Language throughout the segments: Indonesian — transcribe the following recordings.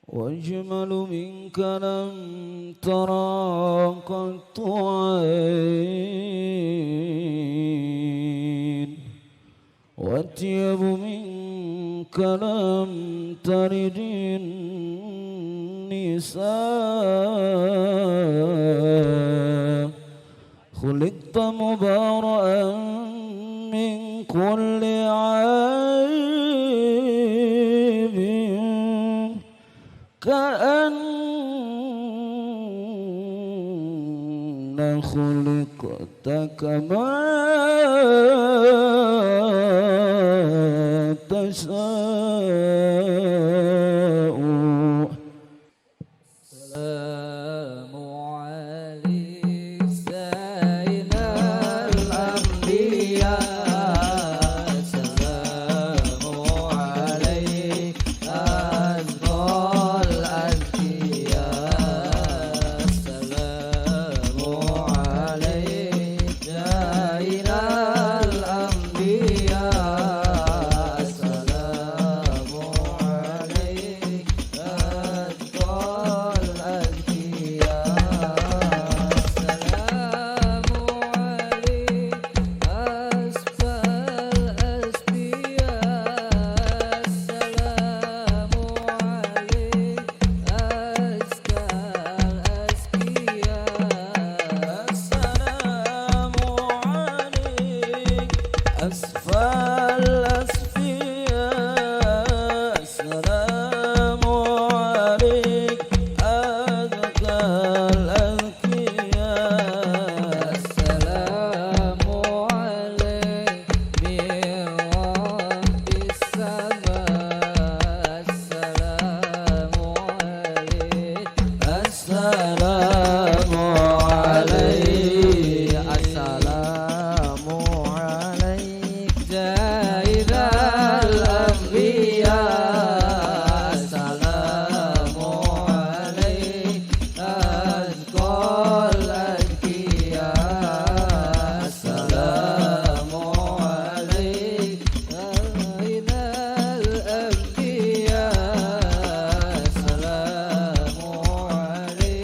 وأجمل منك لم ترى قط عين وأطيب منك لم ترد النساء خلقت مبرأ من كل عيب كأن خلقت كما تشاء. السلام عليك سيد الأنبياء السلام عليك أزكى الأزكياء السلام عليك سيد الأنبياء السلام عليك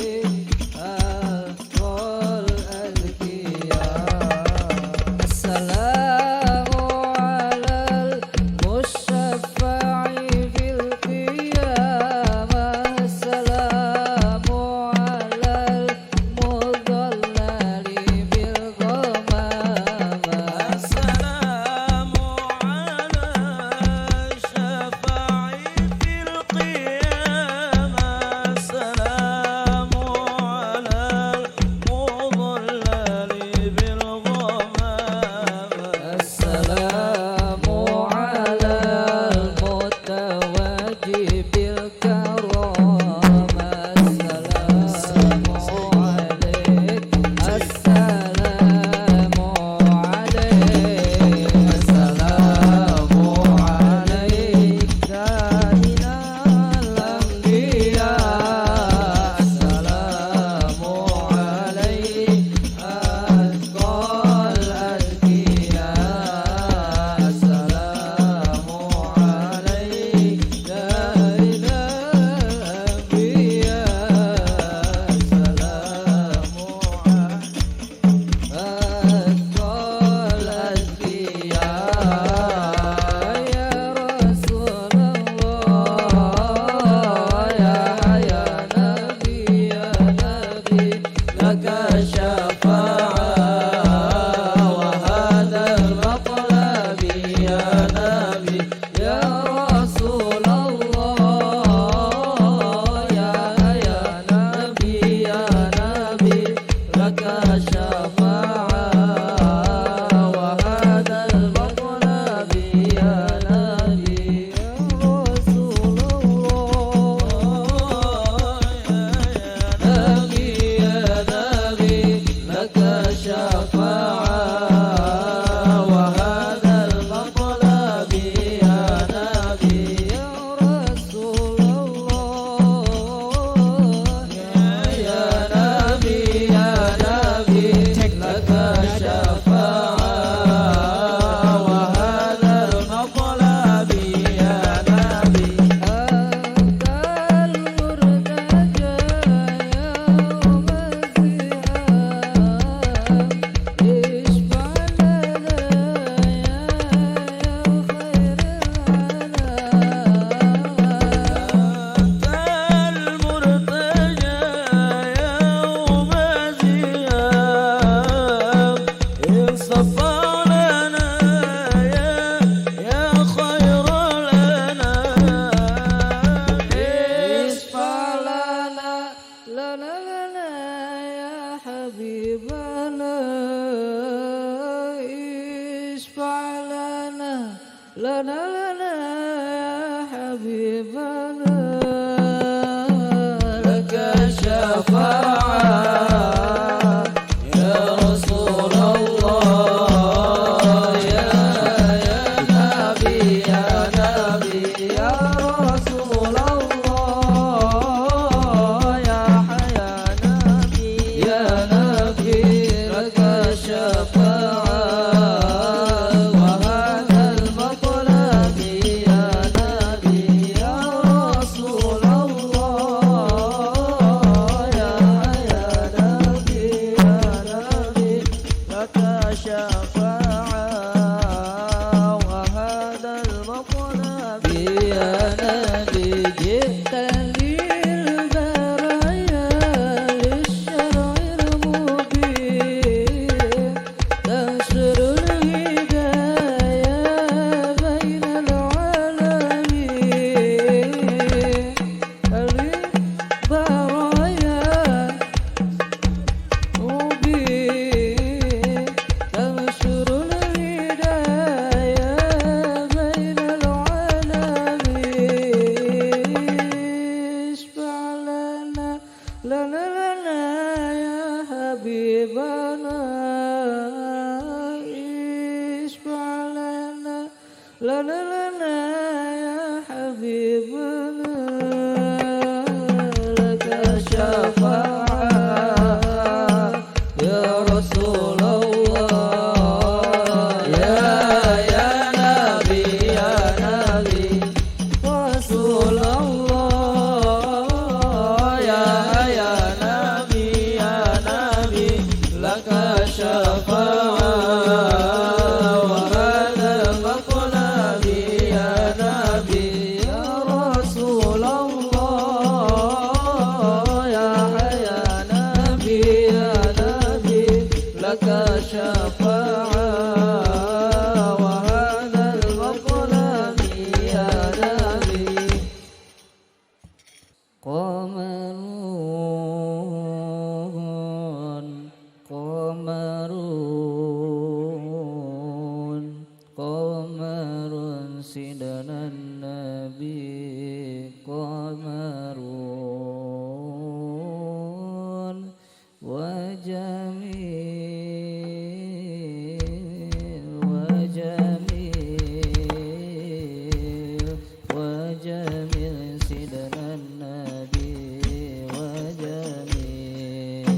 lana lana ya habibana isfa' lana lana lana ya habibana laka syafa'ah ya Rasulullah ya Nabi Rasulullah ya Nabi laka syafa'ah wa hadha maqlami ya Nabi ya Rasulullah ya Nabi laka syafa'ah wa hadha maqlami ya Nabi Qamarun sidanan Nabi Qamarun wa jamil sidanan Nabi wa jamil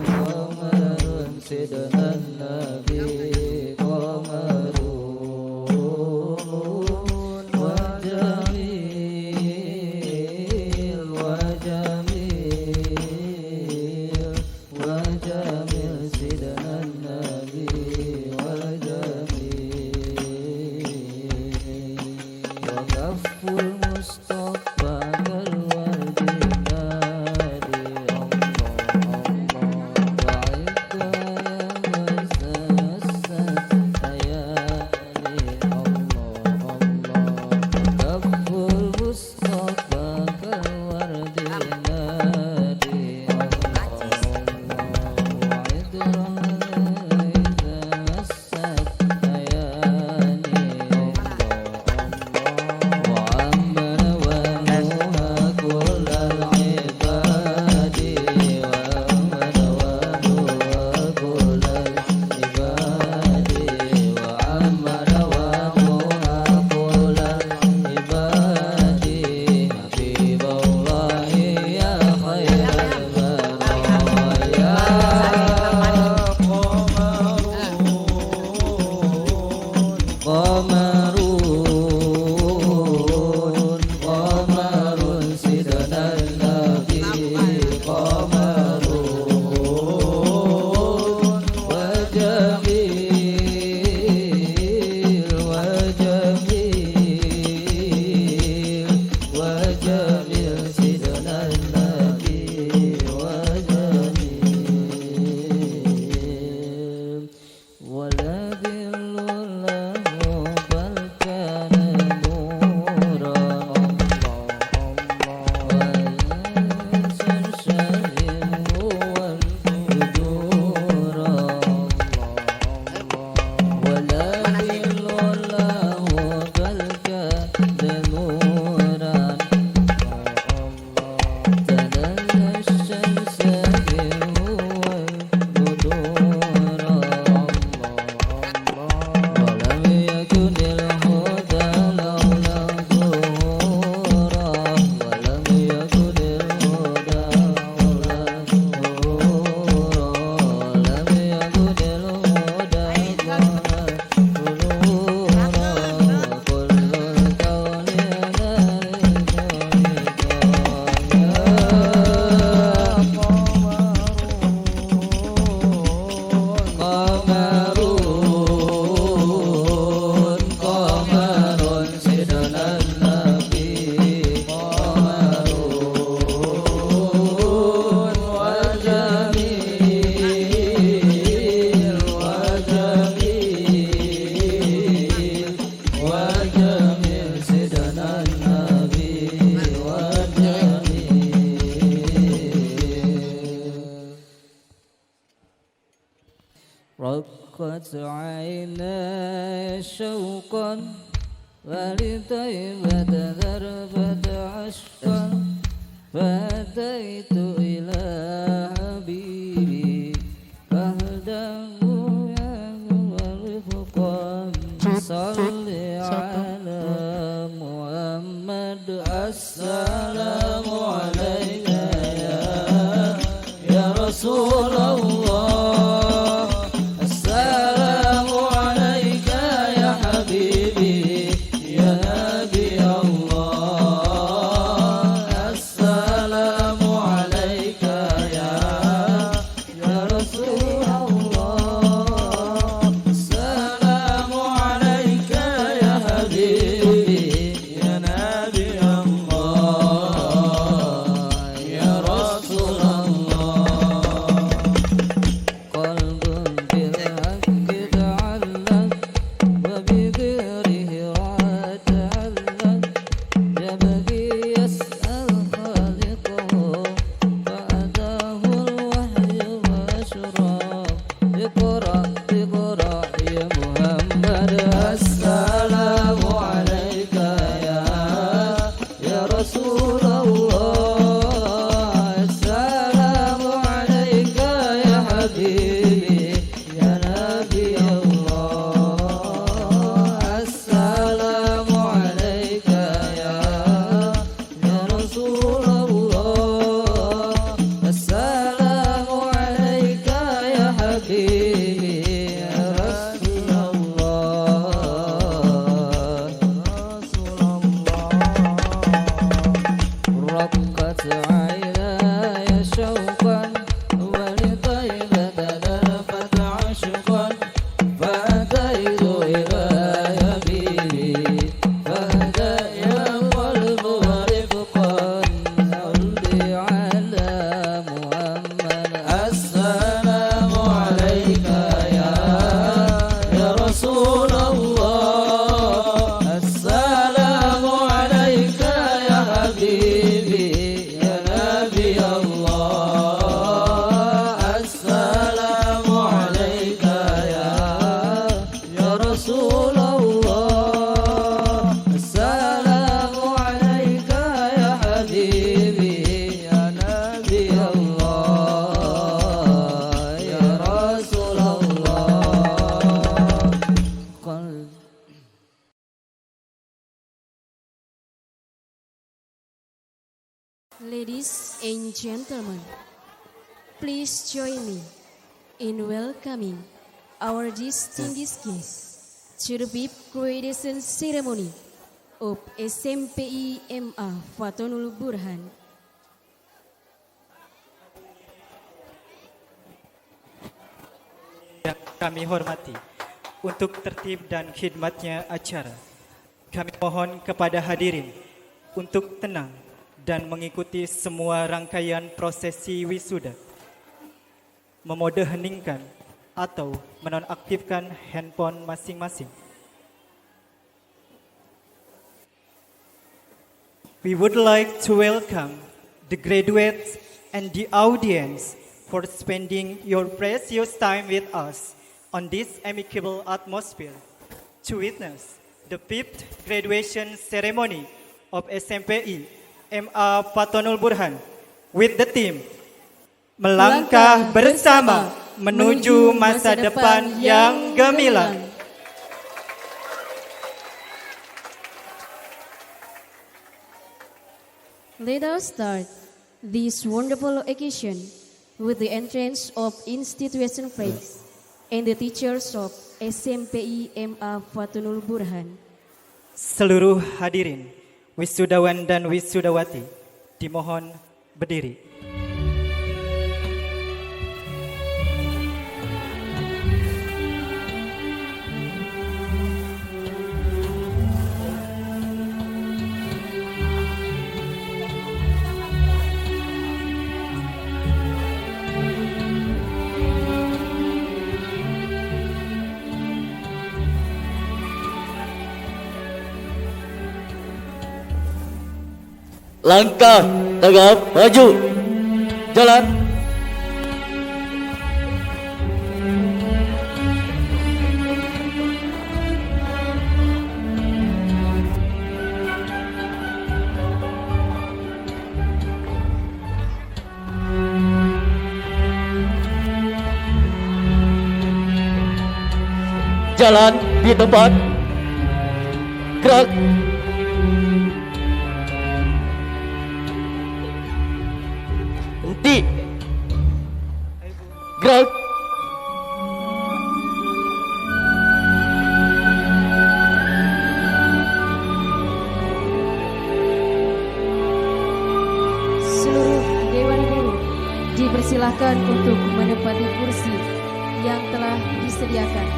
Qamarun sidanan Nabi Qamarun wa jamil sidanan Nabi wa jamil wa ghaful Mustafa kalwardi nadi Allah wa idda ya رقت عيناي شوقا ولطيبة ذربة عشقا فأتيت إلى حبيبي فاهداه يا رفقا صل على محمد السلام عليك يا رسول الله السلام عليك يا حبيبي يا نبي الله السلام عليك يا رسول الله السلام عليك يا حبيبي يا نبي الله يا رسول الله قلب بالحق تعلق وبغيره رأى تعلق يبغي يسأل خالقه فأتاه الوحي وأشرق اقرأ اقرأ يا محمد السلام عليك يا رسول الله السلام عليك يا حبيبي يا نبي الله السلام عليك يا رسول الله السلام عليك يا حبيبي يا رسول الله رسول الله رقت عيناي شوقا ولطيبة ذربت عشقا فأتيت إلى حبيبي فهدى يا قلب ورفقا صل على محمد السلام عليك يا رسول الله السلام عليك يا حبيبي يا نبي الله السلام عليك يا رسول الله السلام عليك يا حبيبي يا نبي الله يا رسول الله قلب Ladies and gentlemen, please join me in welcoming our distinguished guests to the VIP graduation ceremony of SMPI MA Fatonul Burhan. Yang kami hormati, untuk tertib dan khidmatnya acara, kami mohon kepada hadirin untuk tenang dan mengikuti semua rangkaian prosesi wisuda. Memode heningkan atau menonaktifkan handphone masing-masing. We would like to welcome the graduates and the audience for spending your precious time with us on this amicable atmosphere to witness the 5th graduation ceremony of SMPI MA Fatonul Burhan with the theme Melangkah Bersama Menuju Masa Depan yang Gemilang. Let us start this wonderful occasion with the entrance of institution flags and the teachers of SMPI MA Fatonul Burhan. Seluruh hadirin, wisudawan dan wisudawati, dimohon berdiri. Langkah tegap maju. Jalan. Jalan di tempat. Gerak. Henti. Gerak. Seluruh Dewan Guru dipersilahkan untuk menempati kursi yang telah disediakan.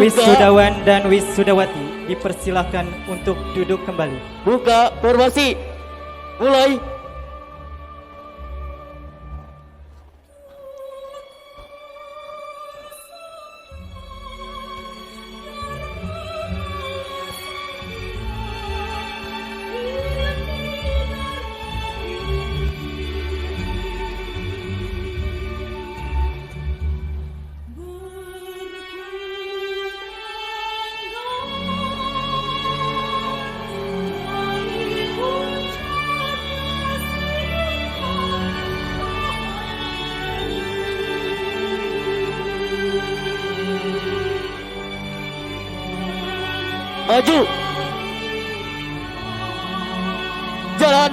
Wisudawan dan Wisudawati dipersilahkan untuk duduk kembali. Buka formasi. Mulai. Maju. Jalan.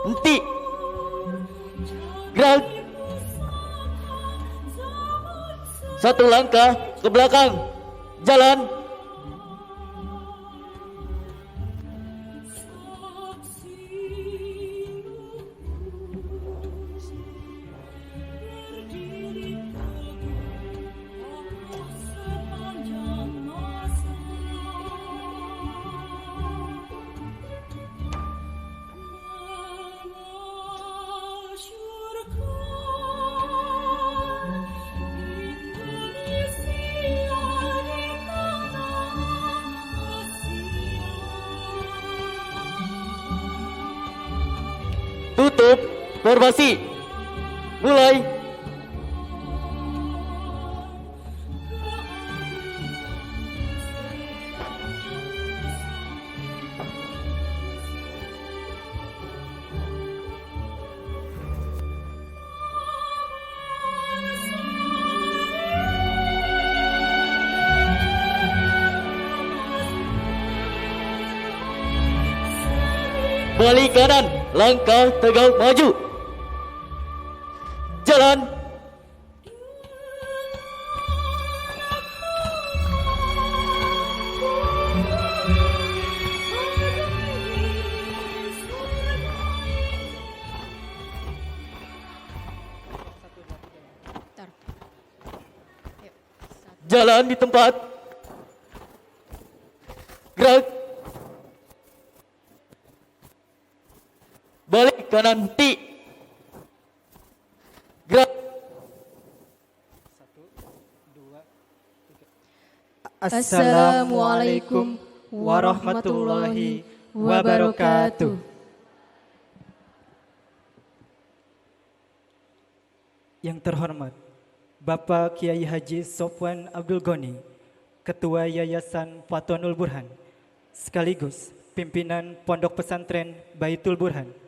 Henti. Gerak. Satu langkah ke belakang. Jalan. Tutup formasi. Mulai. Balik kanan. langkah tegak maju. Jalan. Tar. Yuk. Jalan di tempat. Gerak. Balik kanan T. Gerak. Assalamualaikum warahmatullahi wabarakatuh. Yang terhormat Bapak Kiai Haji Sofwan Abdul Goni, Ketua Yayasan Fathonul Burhan, sekaligus pimpinan Pondok Pesantren Baitul Burhan.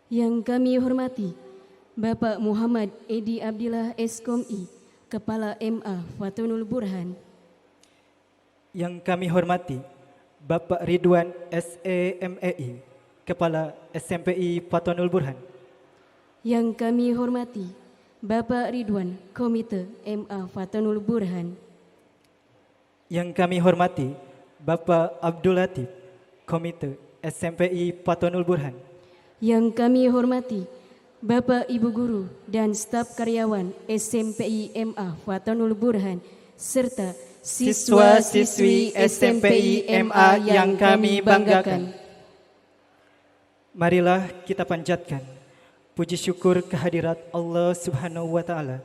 Yang kami hormati Bapak Muhammad Edi Abdillah SKOMI, Kepala MA Fathonul Burhan. Yang kami hormati Bapak Ridwan SEMEI, Kepala SMPI Fathonul Burhan. Yang kami hormati Bapak Ridwan, Komite MA Fathonul Burhan. Yang kami hormati Bapak Abdul Latif, Komite SMPI Fathonul Burhan. Yang kami hormati Bapak Ibu Guru dan staf karyawan SMPI MA Fathonul Burhan serta siswa-siswi SMPI MA yang kami banggakan. Marilah kita panjatkan puji syukur kehadirat Allah Subhanahu wa taala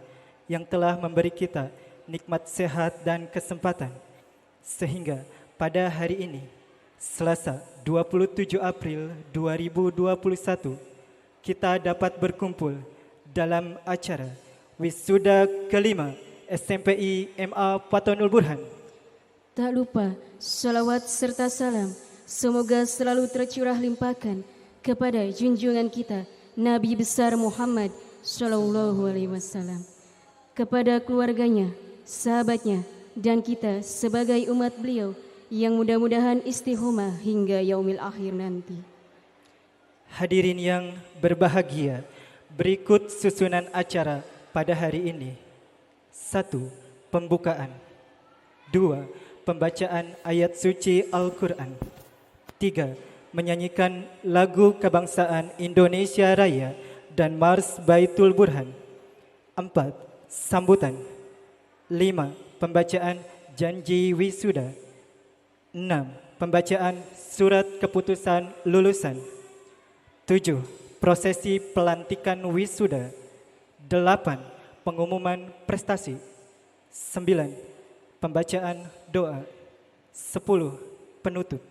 yang telah memberi kita nikmat sehat dan kesempatan sehingga pada hari ini Selasa 27 April 2021 kita dapat berkumpul dalam acara wisuda kelima SMPI MA Fathonul Burhan. Tak lupa salawat serta salam semoga selalu tercurah limpahkan kepada junjungan kita Nabi besar Muhammad Sallallahu Alaihi Wasallam, kepada keluarganya, sahabatnya, dan kita sebagai umat beliau yang mudah-mudahan istiqomah hingga yaumil akhir nanti. Hadirin yang berbahagia, berikut susunan acara pada hari ini. 1. Pembukaan. 2. Pembacaan ayat suci Al-Quran. 3. Menyanyikan lagu kebangsaan Indonesia Raya dan Mars Baitul Burhan. 4. Sambutan. 5. Pembacaan janji wisuda. 6. Pembacaan surat keputusan lulusan. 7. Prosesi pelantikan wisuda. 8. Pengumuman prestasi. 9. Pembacaan doa. 10. Penutup.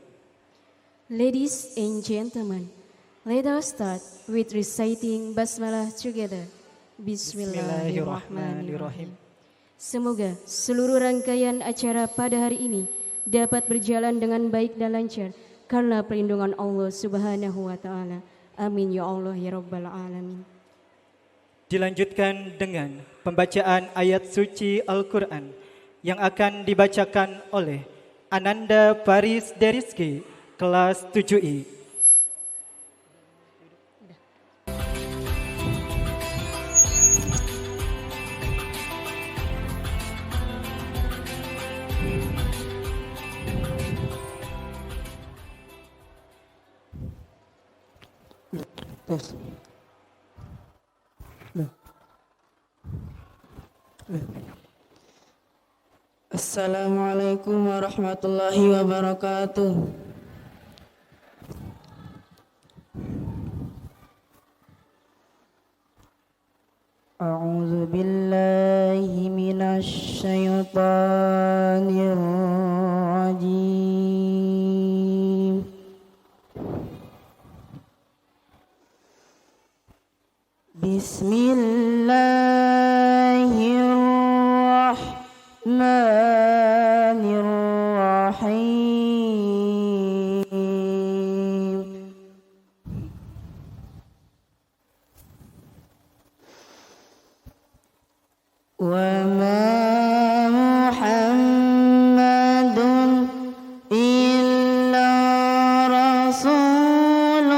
Ladies and gentlemen, let us start with reciting Basmalah together. Bismillahirrahmanirrahim. Semoga seluruh rangkaian acara pada hari ini dapat berjalan dengan baik dan lancar karena perlindungan Allah Subhanahu wa taala. Amin ya Allah ya rabbal alamin. Dilanjutkan dengan pembacaan ayat suci Al-Quran yang akan dibacakan oleh Ananda Paris Deriski, kelas 7I. Assalamualaikum warahmatullahi wabarakatuh. A'udzu billahi minasy syaithanir rajim. Bismillahirrahmanirrahim. Wa ma Muhammadun illa rasulun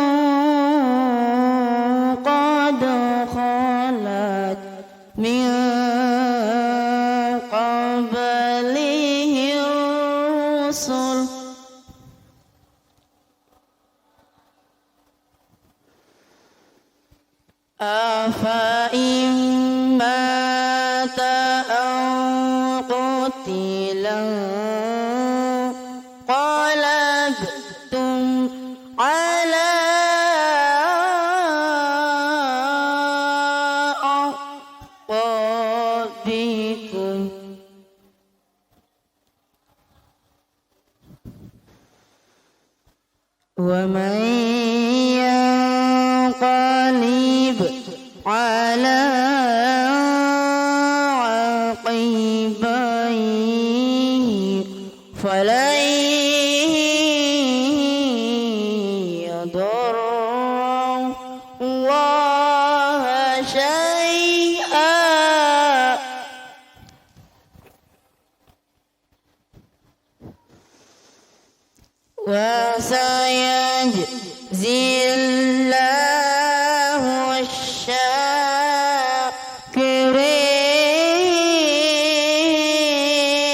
أفإن مات أو قتل انقلبتم على أعقابكم ومن ينقلب على عقبيه فلن يضر الله شيئا وسيجزي الله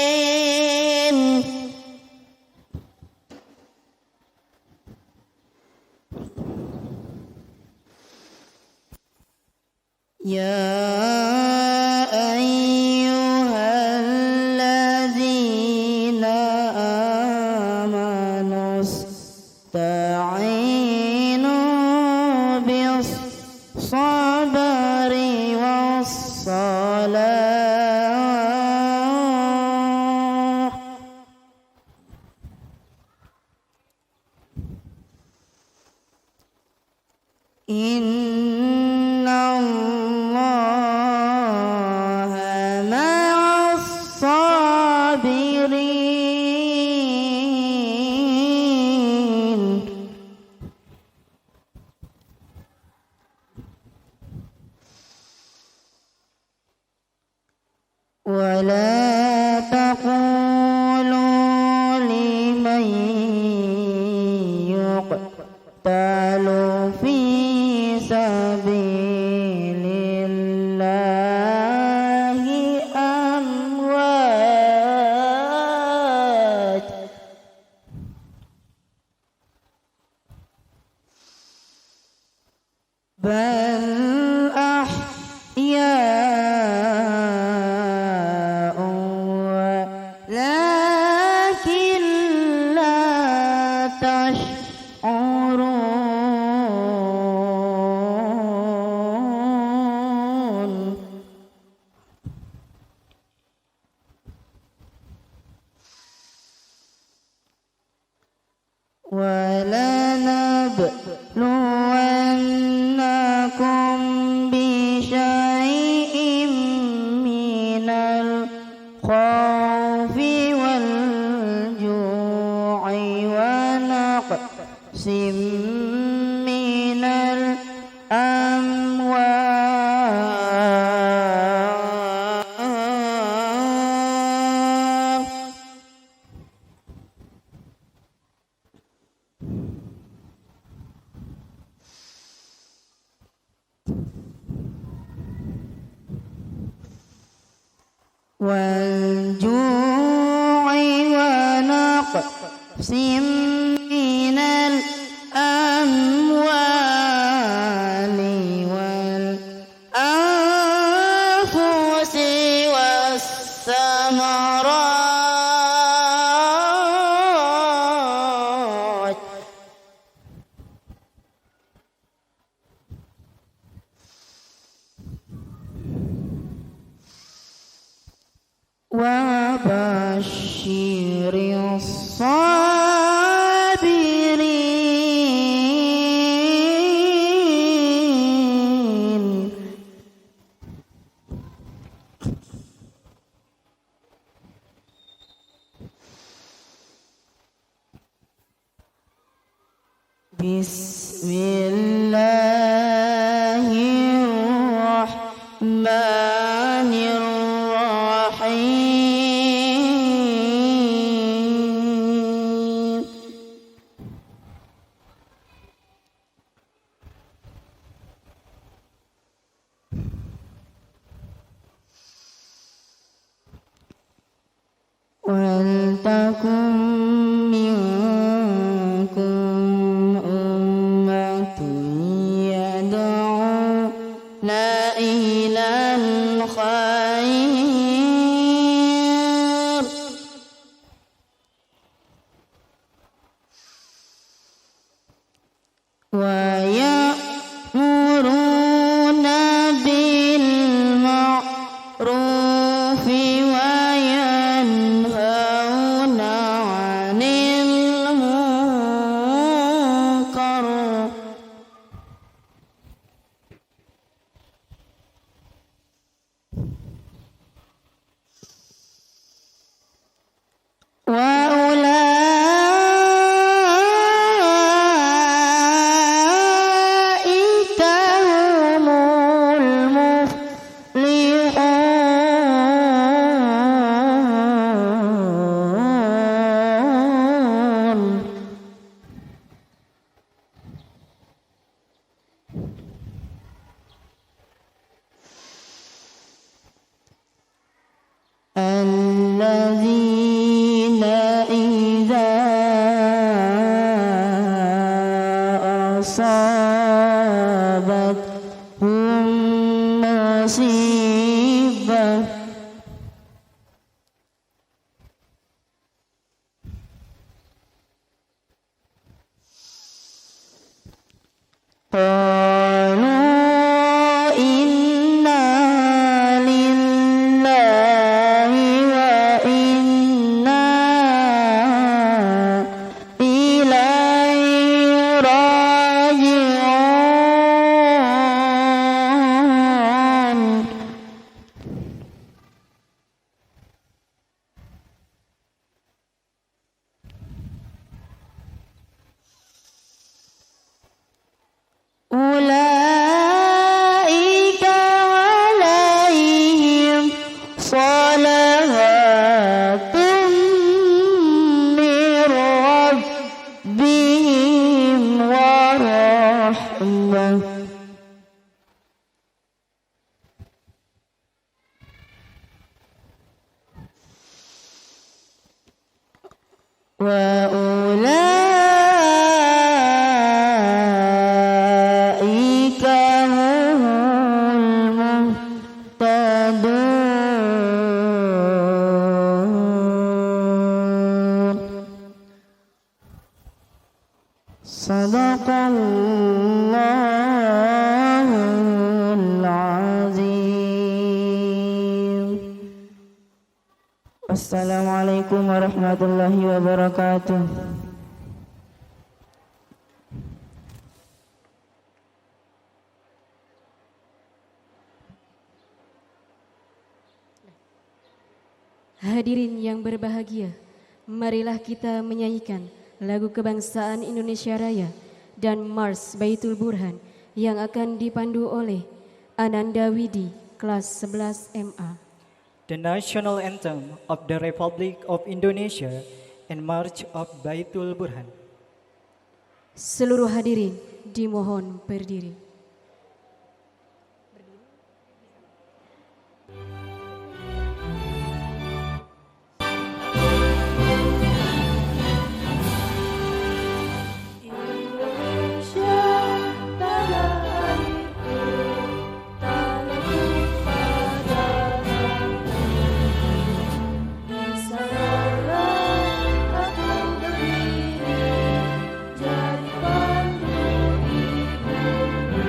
الشاكرين يا أيها الذين آمنوا استعينوا بالصبر والصلاة إن الله مع الصابرين ولا تقولوا لمن يقتل في سبيل الله أموات بل أحياء ولكن لا تشعرون ولنبلونكم بشيء من الخوف والجوع ونقص من الأموال والجوع ونقص من الأموال والأنفس والثمرات وبشر الصابرين بسم الله الرحمن الرحيم ولتكن منكم أمة يدعون أصابتهم مصيبة قالوا إنا لله وإنا إليه راجعون أولئك عليهم صلوات من ربهم ورحمة وأولئك هم المهتدون صدق الله العظيم. Wassalamualaikum warahmatullahi wabarakatuh. Hadirin yang berbahagia, marilah kita menyanyikan lagu kebangsaan Indonesia Raya dan Mars Baitul Burhan yang akan dipandu oleh Ananda Widi, kelas 11 MA. The national anthem of the Republic of Indonesia and March of Baitul Burhan. Seluruh hadirin dimohon berdiri. Jadi pandu hidup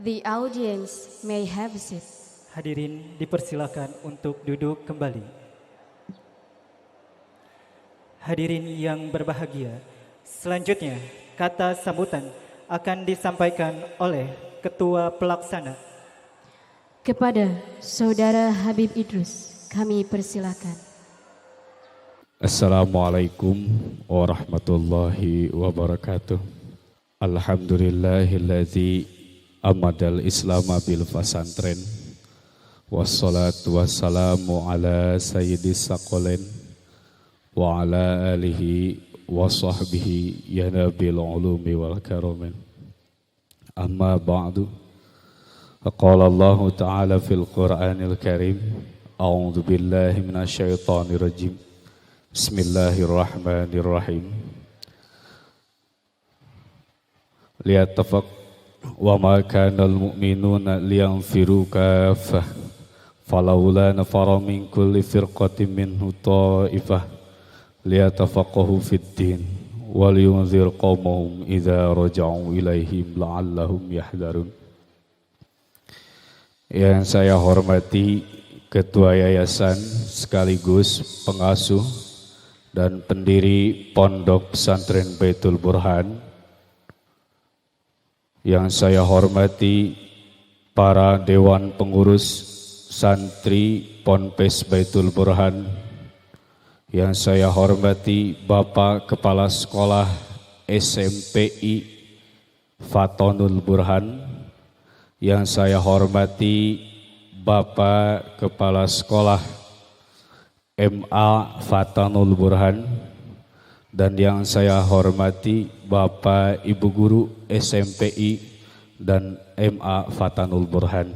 The audience may have a seat. Hadirin dipersilakan untuk duduk kembali. Hadirin yang berbahagia, selanjutnya kata sambutan akan disampaikan oleh Ketua Pelaksana. Kepada Saudara Habib Idrus, kami persilakan. Assalamualaikum warahmatullahi wabarakatuh. Alhamdulillahilladzi amadal islama bil fasantren. Wassalatu wassalamu ala sayyidis saqalain wa ala alihi wa sahbihi ya nabil ulumi wal karamin. Amma ba'du. Qala Allah Ta'ala fil Qur'anil Karim. A'udzu billahi minasyaitonir rajim. Bismillahirrahmanirrahim. Liyatafaq wa ma kana al-mu'minuna liyanfiru kaffah falawla nafara min kulli firqatin minhu ta'ifah liyatafaqahu fid din wal yunzir qaumahum idza raja'u ilaihim la'allahum yahdharun. Yang saya hormati Ketua Yayasan sekaligus pengasuh dan pendiri Pondok Pesantren Baitul Burhan. Yang saya hormati para Dewan Pengurus Santri Ponpes Baitul Burhan. Yang saya hormati Bapak Kepala Sekolah SMPI Fatonul Burhan. Yang saya hormati Bapak Kepala Sekolah MA Fatonul Burhan. Dan yang saya hormati Bapak Ibu Guru SMPI dan MA Fatonul Burhan.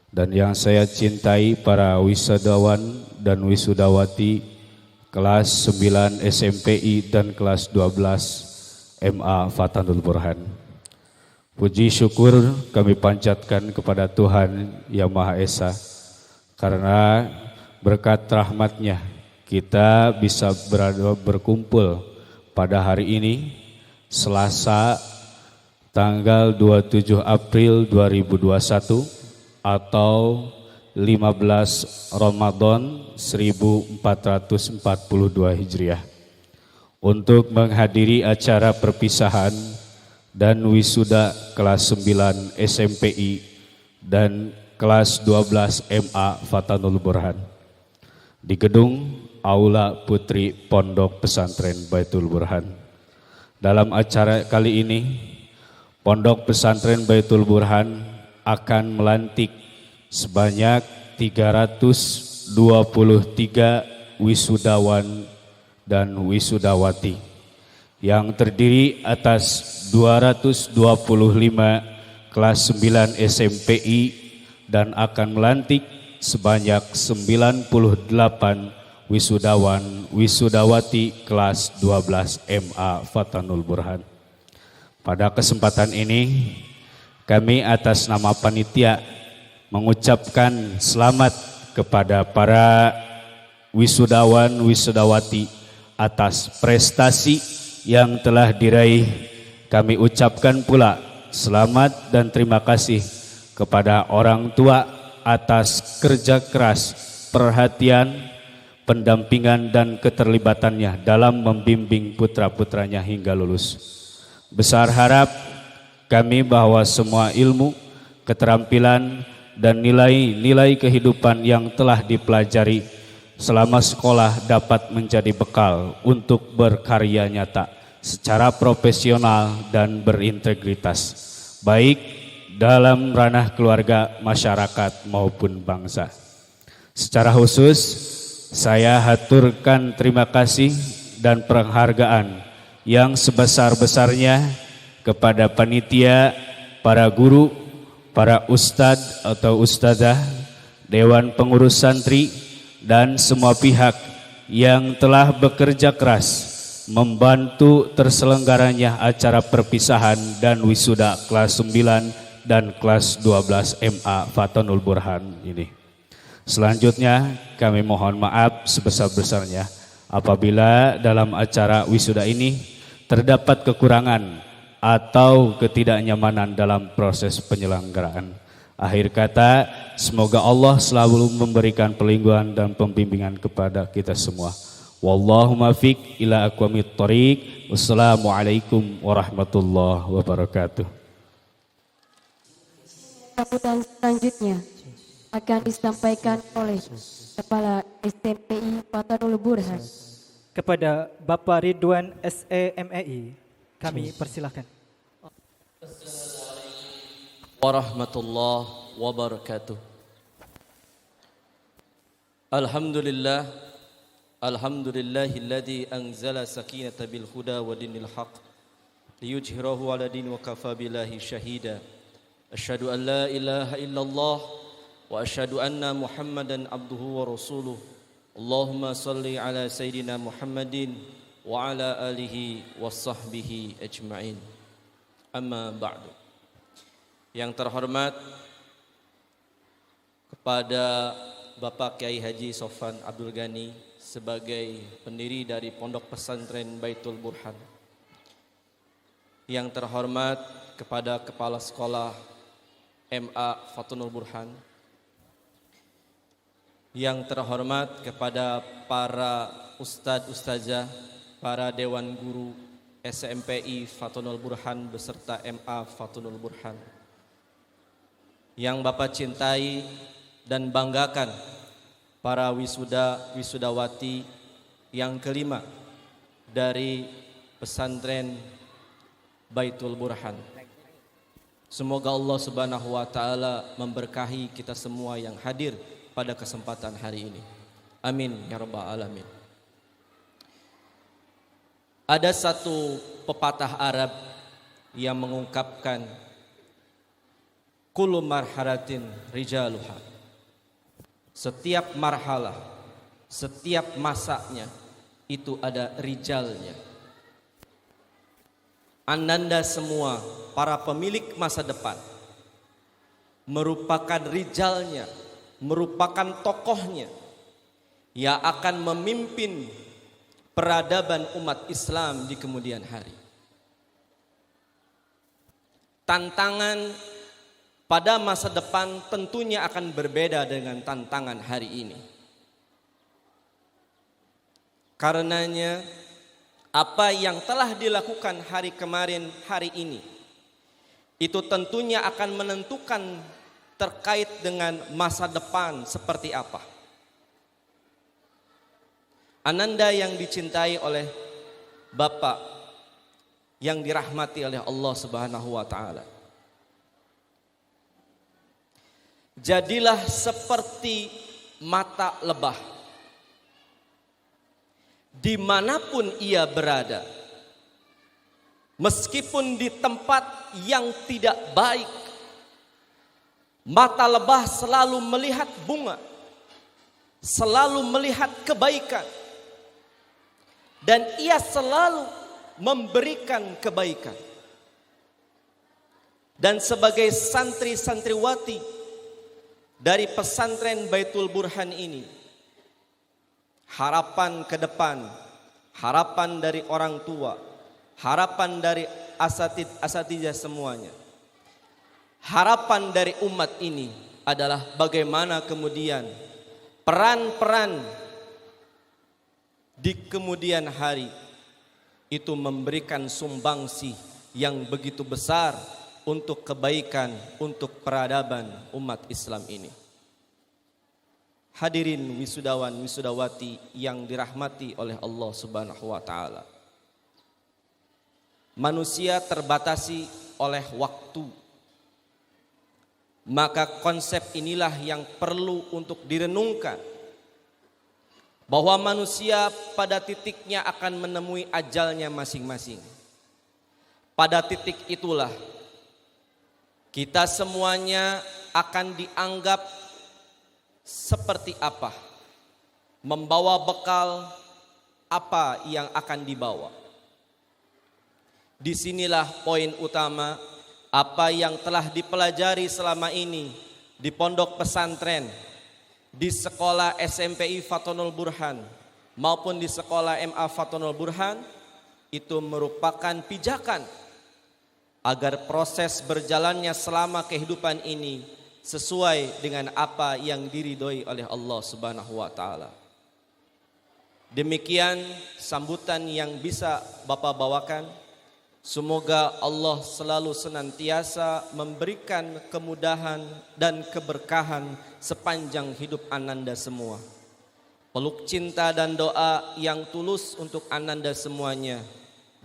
Dan yang saya cintai para wisudawan dan wisudawati kelas 9 SMPI dan kelas 12 MA Fatonul Burhan. Puji syukur kami panjatkan kepada Tuhan Yang Maha Esa, karena berkat rahmat-Nya kita bisa berkumpul pada hari ini Selasa tanggal 27 April 2021 atau 15 Ramadan 1442 Hijriah untuk menghadiri acara perpisahan dan wisuda kelas 9 SMPI dan kelas 12 MA Fatonul Burhan di gedung Aula Putri Pondok Pesantren Baitul Burhan. Dalam acara kali ini, Pondok Pesantren Baitul Burhan akan melantik sebanyak 323 wisudawan dan wisudawati yang terdiri atas 225 kelas 9 SMPI dan akan melantik sebanyak 98 wisudawan wisudawati kelas 12 MA Fatonul Burhan. Pada kesempatan ini kami atas nama panitia mengucapkan selamat kepada para wisudawan wisudawati atas prestasi yang telah diraih. Kami ucapkan pula selamat dan terima kasih kepada orang tua atas kerja keras, perhatian, pendampingan dan keterlibatannya dalam membimbing putra-putranya hingga lulus. Besar harap kami bahwa semua ilmu, keterampilan dan nilai-nilai kehidupan yang telah dipelajari selama sekolah dapat menjadi bekal untuk berkarya nyata secara profesional dan berintegritas, baik dalam ranah keluarga, masyarakat maupun bangsa. Secara khusus, saya haturkan terima kasih dan penghargaan yang sebesar-besarnya kepada panitia, para guru, para ustadz atau ustadzah, dewan pengurus santri, dan semua pihak yang telah bekerja keras membantu terselenggaranya acara perpisahan dan wisuda kelas 9 dan kelas 12 MA Fatonul Burhan ini. Selanjutnya kami mohon maaf sebesar-besarnya apabila dalam acara wisuda ini terdapat kekurangan atau ketidaknyamanan dalam proses penyelenggaraan. Akhir kata, semoga Allah selalu memberikan perlindungan dan pembimbingan kepada kita semua. Wallahu muwaffiq ila aqwamit thoriq. Wassalamualaikum warahmatullahi wabarakatuh. Sambutan selanjutnya akan disampaikan oleh Kepala SMPI Fatanul Burhan. Kepada Bapak Ridwan SEMEI, kami persilahkan. Warahmatullahi wabarakatuh. Alhamdulillah, alhamdulillahilladzi anzala sakinata bil huda wa dinil haq liyujhirahu ala din wa kafa billahi syahida. Asyhadu an la ilaha illallah wa asyhadu anna Muhammadan abduhu wa rasuluh. Allahumma salli ala sayyidina Muhammadin wa ala alihi wa sahbihi ajma'in. Amma ba'du. Yang terhormat kepada Bapak Kiai Haji Sofwan Abdul Ghani sebagai pendiri dari Pondok Pesantren Baitul Burhan. Yang terhormat kepada Kepala Sekolah MA Fatanul Burhan. Yang terhormat kepada para ustadz ustazah, para dewan guru SMPI Fatanul Burhan beserta MA Fatanul Burhan. Yang Bapak cintai dan banggakan, para wisudawati yang kelima dari pesantren Baitul Burhan. Semoga Allah Subhanahu wa taala memberkahi kita semua yang hadir pada kesempatan hari ini. Amin ya rabbal alamin. Ada satu pepatah Arab yang mengungkapkan kullu marhalatin rijaluha. Setiap marhalah, setiap masanya itu ada rijalnya. Ananda semua para pemilik masa depan merupakan rijalnya, merupakan tokohnya yang akan memimpin peradaban umat Islam di kemudian hari. Tantangan pada masa depan tentunya akan berbeda dengan tantangan hari ini. Karenanya apa yang telah dilakukan hari kemarin, hari ini itu tentunya akan menentukan terkait dengan masa depan seperti apa. Ananda yang dicintai oleh Bapak, yang dirahmati oleh Allah Subhanahu wa taala. Jadilah seperti mata lebah. Dimanapun ia berada, meskipun di tempat yang tidak baik, mata lebah selalu melihat bunga, selalu melihat kebaikan, dan ia selalu memberikan kebaikan. Dan sebagai santri-santriwati dari pesantren Baitul Burhan ini, harapan ke depan, harapan dari orang tua, harapan dari asatidz semuanya, harapan dari umat ini adalah bagaimana kemudian peran-peran di kemudian hari itu memberikan sumbangsi yang begitu besar untuk kebaikan, untuk peradaban umat Islam ini. Hadirin wisudawan wisudawati yang dirahmati oleh Allah Subhanahu wa taala. Manusia terbatasi oleh waktu. Maka konsep inilah yang perlu untuk direnungkan. Bahwa manusia pada titiknya akan menemui ajalnya masing-masing. Pada titik itulah kita semuanya akan dianggap seperti apa, membawa bekal apa yang akan dibawa. Disinilah poin utama apa yang telah dipelajari selama ini di pondok pesantren, di sekolah SMPI Fatanul Burhan maupun di sekolah MA Fatanul Burhan, itu merupakan pijakan agar proses berjalannya selama kehidupan ini sesuai dengan apa yang diridhoi oleh Allah Subhanahu wa taala. Demikian sambutan yang bisa Bapak bawakan. Semoga Allah selalu senantiasa memberikan kemudahan dan keberkahan sepanjang hidup Ananda semua. Peluk cinta dan doa yang tulus untuk Ananda semuanya.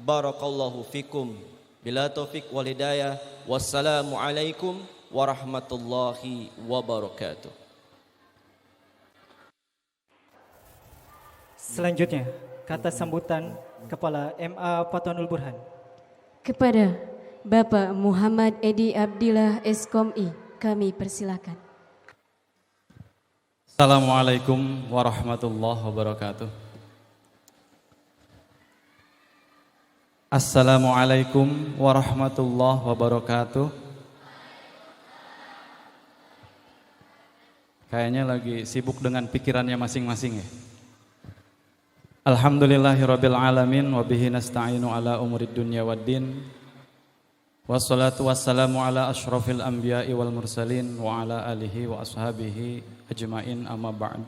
Barakallahu fikum. Bila taufik wal hidayah. Wassalamualaikum warahmatullahi wabarakatuh. Selanjutnya, kata sambutan Kepala MA Fatonul Burhan. Kepada Bapak Muhammad Edi Abdillah SKOMI, kami persilakan. Assalamualaikum warahmatullahi wabarakatuh. Assalamualaikum warahmatullahi wabarakatuh. Kayaknya lagi sibuk dengan pikirannya masing-masing ya. Alhamdulillahirabbil alamin wa bihi nasta'inu ala umurid dunya waddin. Wassalatu wassalamu ala asyrafil anbiya'i wal mursalin wa ala alihi wa ashabihi ajmain amma ba'd.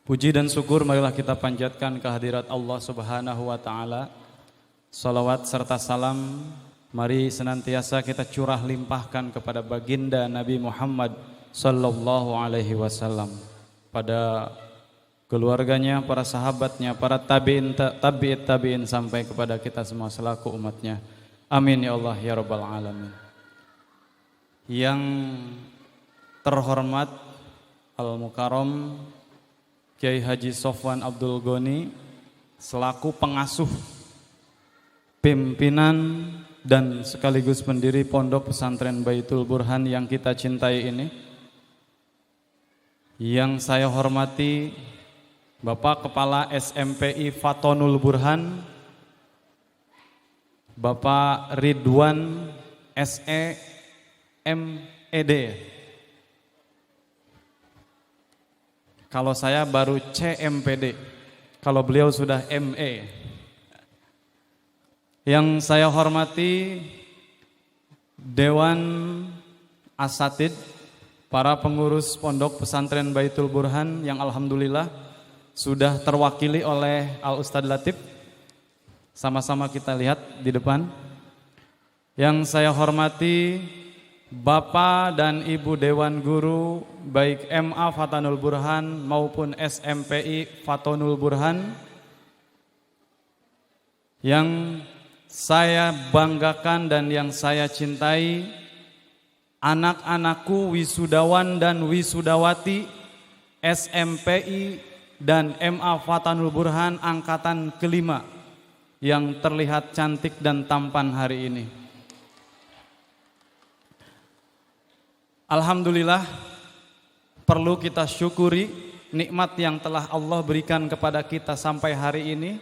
Puji dan syukur marilah kita panjatkan kehadirat Allah Subhanahu wa taala. Salawat serta salam mari senantiasa kita curah limpahkan kepada baginda Nabi Muhammad sallallahu alaihi wasallam, pada keluarganya, para sahabatnya, para tabi'in sampai kepada kita semua selaku umatnya. Amin ya Allah ya Rabbal alamin. Yang terhormat Al-Mukarram Kiai Haji Sofwan Abdul Goni selaku pengasuh, pimpinan dan sekaligus pendiri Pondok Pesantren Baitul Burhan yang kita cintai ini. Yang saya hormati Bapak Kepala SMPI Fatonul Burhan, Bapak Ridwan SE MED. Kalau saya baru CMPD, kalau beliau sudah ME. Yang saya hormati Dewan Asatid, para pengurus Pondok Pesantren Baitul Burhan yang alhamdulillah sudah terwakili oleh Al Ustadz Latif. Sama-sama kita lihat di depan. Yang saya hormati Bapak dan Ibu Dewan Guru baik MA Fatonul Burhan maupun SMPI Fatonul Burhan. Yang saya banggakan dan yang saya cintai, anak-anakku wisudawan dan wisudawati SMPI dan MA Fatonul Burhan angkatan kelima yang terlihat cantik dan tampan hari ini. Alhamdulillah, perlu kita syukuri nikmat yang telah Allah berikan kepada kita sampai hari ini.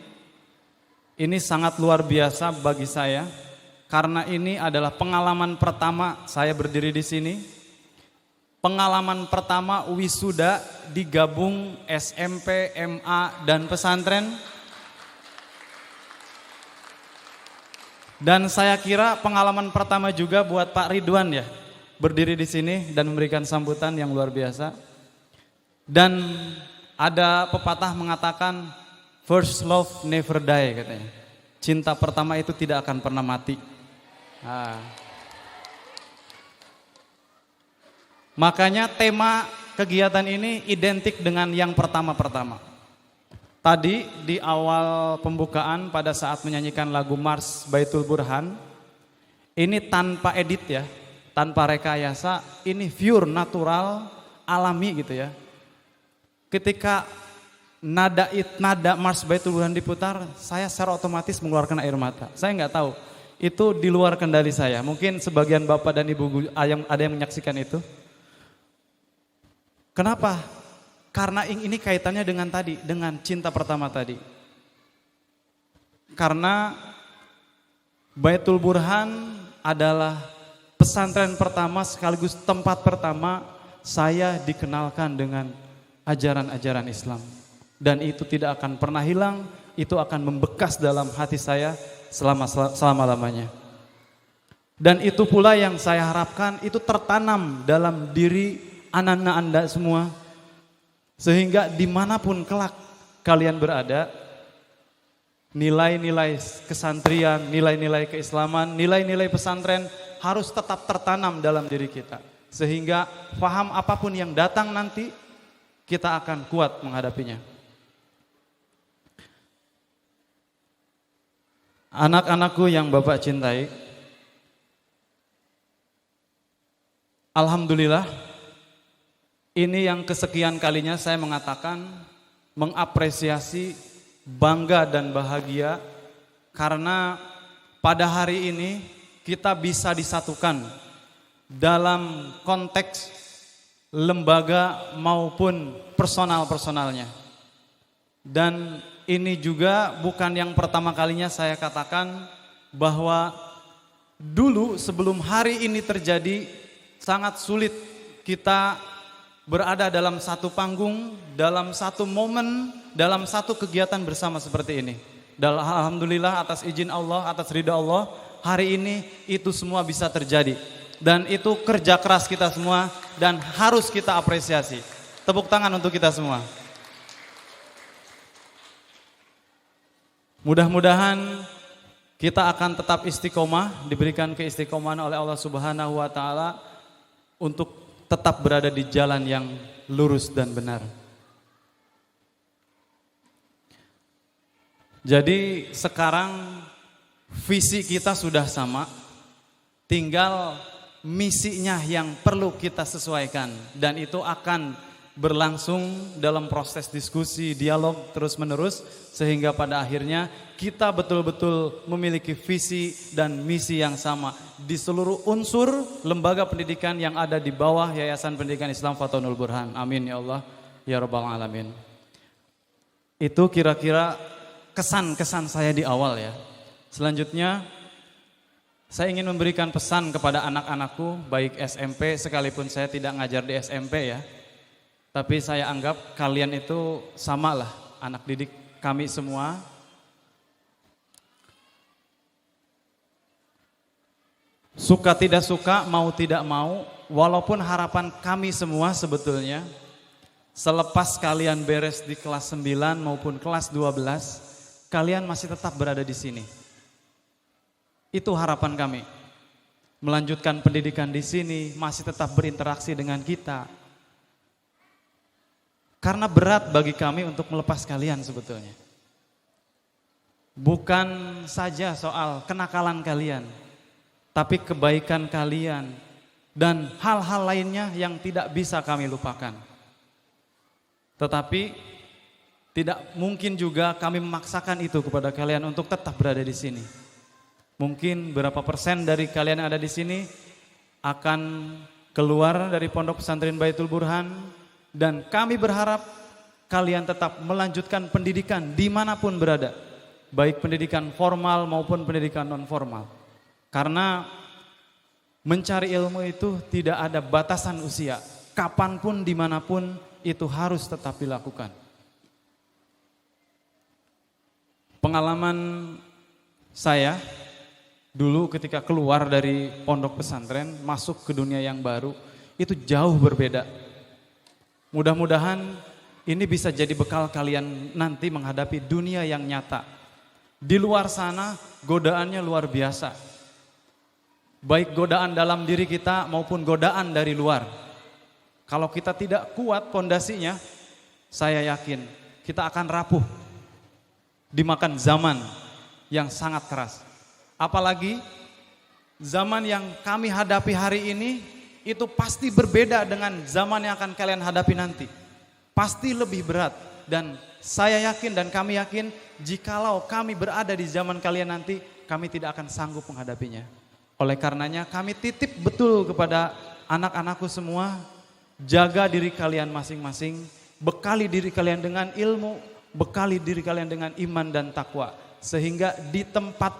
Ini sangat luar biasa bagi saya, karena ini adalah pengalaman pertama saya berdiri di sini. Pengalaman pertama wisuda digabung SMP, MA, dan pesantren. Dan saya kira pengalaman pertama juga buat Pak Ridwan ya, berdiri di sini dan memberikan sambutan yang luar biasa. Dan ada pepatah mengatakan first love never die katanya. Cinta pertama itu tidak akan pernah mati. Makanya tema kegiatan ini identik dengan yang pertama-pertama. Tadi di awal pembukaan pada saat menyanyikan lagu Mars Baitul Burhan, ini tanpa edit ya, tanpa rekayasa, ini pure natural, alami gitu ya. Ketika nada Mars Baitul Burhan diputar, saya secara otomatis mengeluarkan air mata. Saya nggak tahu, itu di luar kendali saya. Mungkin sebagian bapak dan ibu ada yang menyaksikan itu. Kenapa? Karena ini kaitannya dengan tadi, dengan cinta pertama tadi. Karena Baitul Burhan adalah pesantren pertama sekaligus tempat pertama saya dikenalkan dengan ajaran-ajaran Islam. Dan itu tidak akan pernah hilang, itu akan membekas dalam hati saya selama-lamanya. Dan itu pula yang saya harapkan itu tertanam dalam diri anak-anak Anda semua. Sehingga dimanapun kelak kalian berada, nilai-nilai kesantrian, nilai-nilai keislaman, nilai-nilai pesantren harus tetap tertanam dalam diri kita. Sehingga paham apapun yang datang nanti, kita akan kuat menghadapinya. Anak-anakku yang Bapak cintai, alhamdulillah, ini yang kesekian kalinya saya mengatakan, mengapresiasi, bangga dan bahagia karena pada hari ini kita bisa disatukan dalam konteks lembaga maupun personal-personalnya. Dan ini juga bukan yang pertama kalinya saya katakan bahwa dulu sebelum hari ini terjadi sangat sulit kita berada dalam satu panggung, dalam satu momen, dalam satu kegiatan bersama seperti ini. Dan alhamdulillah atas izin Allah, atas ridha Allah, hari ini itu semua bisa terjadi. Dan itu kerja keras kita semua dan harus kita apresiasi. Tepuk tangan untuk kita semua. Mudah-mudahan kita akan tetap istiqomah, diberikan keistiqomahan oleh Allah Subhanahu wa taala untuk tetap berada di jalan yang lurus dan benar. Jadi sekarang visi kita sudah sama, tinggal misinya yang perlu kita sesuaikan dan itu akan berlangsung dalam proses diskusi, dialog terus-menerus sehingga pada akhirnya kita betul-betul memiliki visi dan misi yang sama di seluruh unsur lembaga pendidikan yang ada di bawah Yayasan Pendidikan Islam Fathunul Burhan. Amin ya Allah ya Rabbal Alamin. Itu kira-kira kesan-kesan saya di awal ya. Selanjutnya saya ingin memberikan pesan kepada anak-anakku baik SMP sekalipun saya tidak ngajar di SMP ya. Tapi saya anggap kalian itu samalah anak didik kami semua. Suka tidak suka, mau tidak mau, walaupun harapan kami semua sebetulnya selepas kalian beres di kelas 9 maupun kelas 12, kalian masih tetap berada di sini. Itu harapan kami. Melanjutkan pendidikan di sini, masih tetap berinteraksi dengan kita. Karena berat bagi kami untuk melepas kalian sebetulnya. Bukan saja soal kenakalan kalian, tapi kebaikan kalian dan hal-hal lainnya yang tidak bisa kami lupakan. Tetapi tidak mungkin juga kami memaksakan itu kepada kalian untuk tetap berada di sini. Mungkin berapa persen dari kalian yang ada di sini akan keluar dari Pondok Pesantren Baitul Burhan. Dan kami berharap kalian tetap melanjutkan pendidikan dimanapun berada. Baik pendidikan formal maupun pendidikan non formal. Karena mencari ilmu itu tidak ada batasan usia. Kapanpun dimanapun itu harus tetap dilakukan. Pengalaman saya dulu ketika keluar dari pondok pesantren masuk ke dunia yang baru itu jauh berbeda. Mudah-mudahan ini bisa jadi bekal kalian nanti menghadapi dunia yang nyata. Di luar sana godaannya luar biasa. Baik godaan dalam diri kita maupun godaan dari luar. Kalau kita tidak kuat pondasinya, saya yakin kita akan rapuh. Dimakan zaman yang sangat keras. Apalagi zaman yang kami hadapi hari ini itu pasti berbeda dengan zaman yang akan kalian hadapi nanti. Pasti lebih berat dan saya yakin dan kami yakin jikalau kami berada di zaman kalian nanti, kami tidak akan sanggup menghadapinya. Oleh karenanya kami titip betul kepada anak-anakku semua, jaga diri kalian masing-masing, bekali diri kalian dengan ilmu, bekali diri kalian dengan iman dan takwa. Sehingga di tempat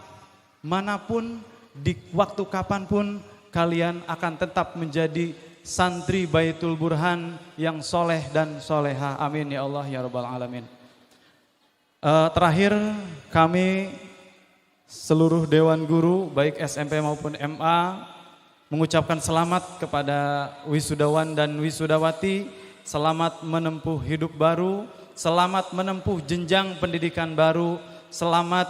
manapun, di waktu kapanpun, kalian akan tetap menjadi santri Baitul Burhan yang soleh dan soleha. Amin ya Allah ya Rabbal Alamin. Terakhir kami seluruh Dewan Guru baik SMP maupun MA mengucapkan selamat kepada wisudawan dan wisudawati, selamat menempuh hidup baru, selamat menempuh jenjang pendidikan baru, selamat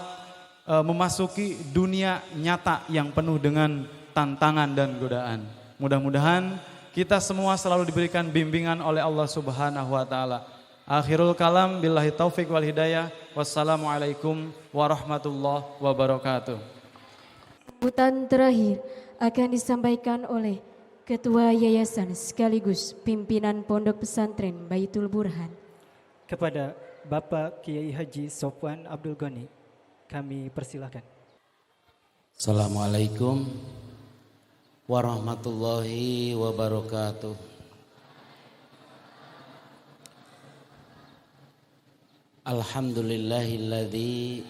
memasuki dunia nyata yang penuh dengan tantangan dan godaan. Mudah-mudahan kita semua selalu diberikan bimbingan oleh Allah Subhanahu wa taala. Akhirul kalam, billahi taufik wal hidayah. Wassalamualaikum warahmatullahi wabarakatuh. Sambutan terakhir akan disampaikan oleh Ketua Yayasan sekaligus pimpinan Pondok Pesantren Baitul Burhan. Kepada Bapak Kiai Haji Sofwan Abdul Ghani, kami persilahkan. Assalamualaikum warahmatullahi wabarakatuh. Alhamdulillahilladzi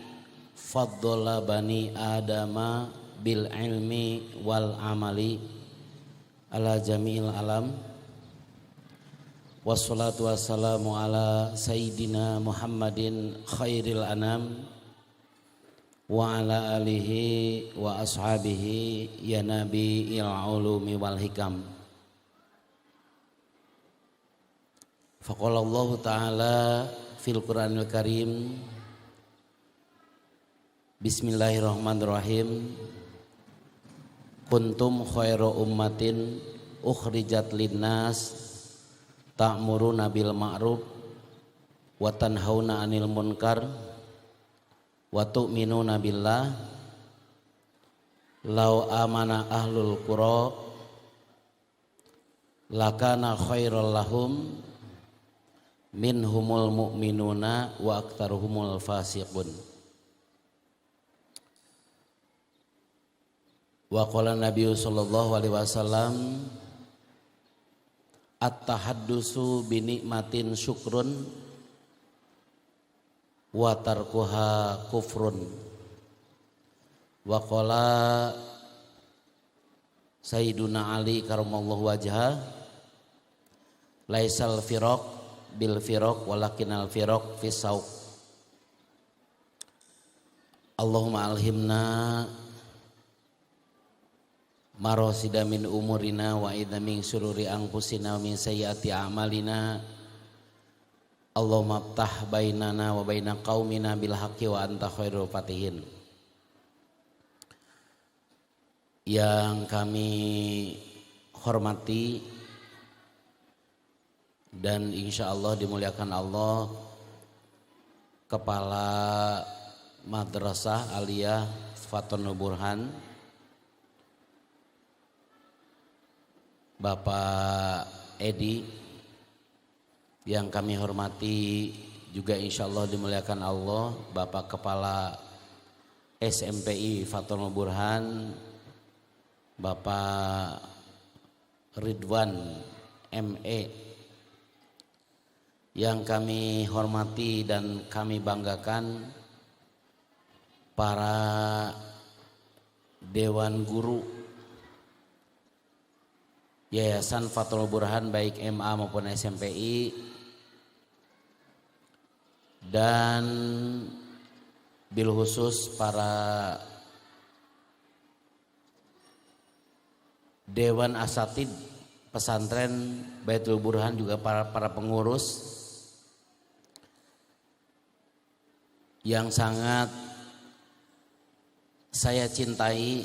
faddala bani adama bil ilmi wal amali ala jami'il alam. Wassalatu wassalamu ala sayyidina Muhammadin khairil anam wa ala alihi wa ashabihi ya nabi'il ulumi wal hikam. Faqala Allah ta'ala fil Qur'anil Karim, Bismillahirrahmanirrahim, kuntum khairu ummatin ukhrijat linnas ta'muruna bil ma'ruf wa tanhauna 'anil munkar wa tu'minuna billah law amana ahlul qura lakana khairal lahum minhumul mu'minuna wa aktsaruhumul fasiqun. Wa qala Nabi sallallahu alaihi wasallam, at-tahaddusu bi nikmatin syukrun wa tarkuha kufrun. Wa qala Sayyiduna Ali karamallahu wajhah, laisal firaq bil firaq walakinal firaq fis sauq. Allahumma alhimna marosida min umurina wa idza min syururi anfusina wa min sayyiati a'malina. Allahumma aftah bainana wa baina qaumina bil haqqi wa anta khairul fatihin. Yang kami hormati dan insya Allah dimuliakan Allah, Kepala Madrasah Aliyah Fathul Burhan, Bapak Edi, yang kami hormati juga insya Allah dimuliakan Allah, Bapak Kepala SMPI Fathul Burhan, Bapak Ridwan ME. Yang kami hormati dan kami banggakan para Dewan Guru Yayasan Fathul Burhan baik MA maupun SMPI, dan bil khusus para Dewan Asatid Pesantren Baitul Burhan, juga para pengurus yang sangat saya cintai,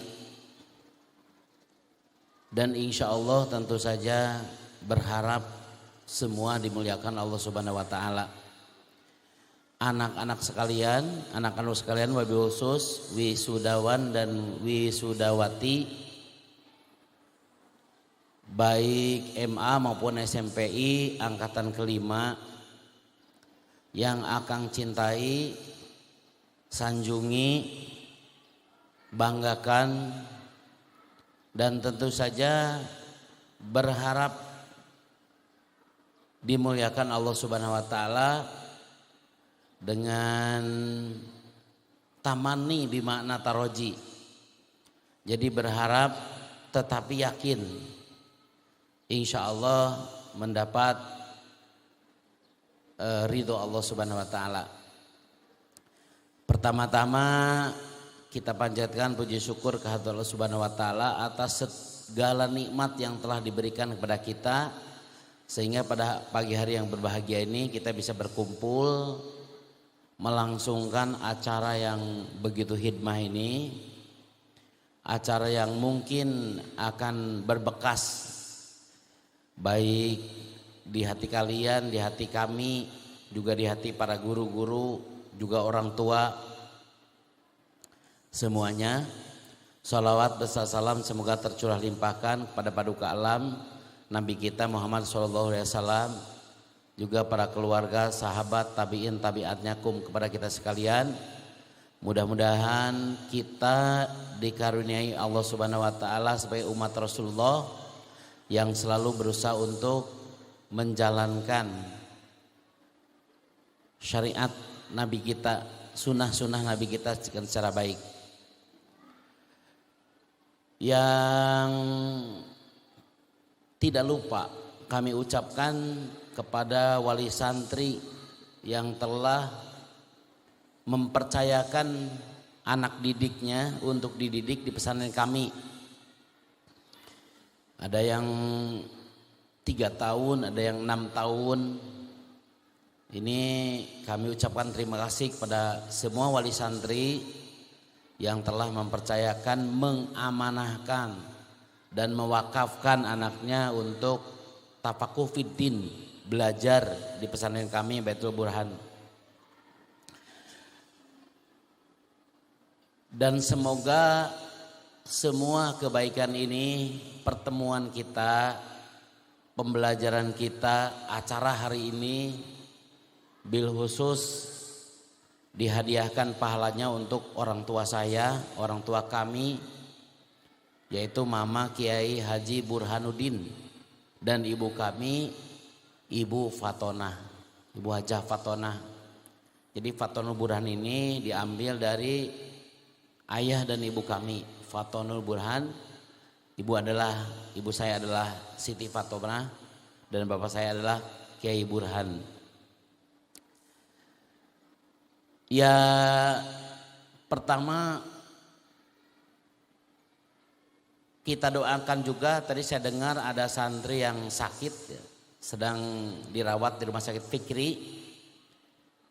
dan insya Allah tentu saja berharap semua dimuliakan Allah Subhanahu wa taala. Anak-anak sekalian, anak-anak sekalian, wabil khusus wisudawan dan wisudawati baik MA maupun SMPI angkatan kelima, yang akang cintai, sanjungi, banggakan, dan tentu saja berharap dimuliakan Allah Subhanahu wa taala dengan tamani bimakna taroji. Jadi berharap tetapi yakin insya Allah mendapat ridho Allah Subhanahu wa taala. Pertama-tama kita panjatkan puji syukur kehadirat Allah Subhanahu wa taala atas segala nikmat yang telah diberikan kepada kita, sehingga pada pagi hari yang berbahagia ini kita bisa berkumpul melangsungkan acara yang begitu hikmah ini, acara yang mungkin akan berbekas baik di hati kalian, di hati kami, juga di hati para guru-guru, juga orang tua semuanya. Salawat beserta salam semoga tercurah limpahkan kepada paduka alam Nabi kita Muhammad SAW, juga para keluarga, sahabat, tabi'in, tabi'atnya kum kepada kita sekalian. Mudah-mudahan kita dikaruniai Allah Subhanahu wa taala sebagai umat Rasulullah yang selalu berusaha untuk menjalankan syariat Nabi kita, sunnah-sunnah Nabi kita secara baik. Yang tidak lupa kami ucapkan kepada wali santri yang telah mempercayakan anak didiknya untuk dididik di pesantren kami. Ada yang 3 tahun, ada yang 6 tahun. Ini kami ucapkan terima kasih kepada semua wali santri yang telah mempercayakan, mengamanahkan dan mewakafkan anaknya untuk tafakuh fiddin, belajar di pesantren kami Baitul Burhan. Dan semoga semua kebaikan ini, pertemuan kita, pembelajaran kita, acara hari ini bil khusus dihadiahkan pahalanya untuk orang tua saya, orang tua kami, yaitu Mama Kiai Haji Burhanuddin dan ibu kami, Ibu Fatonah, Ibu Hajah Fatonah. Jadi Fatonul Burhan ini diambil dari ayah dan ibu kami, Fatonul Burhan. Ibu saya adalah Siti Fatonah dan bapak saya adalah Kiai Burhan. Ya, pertama kita doakan juga, tadi saya dengar ada santri yang sakit ya, sedang dirawat di rumah sakit Fikri.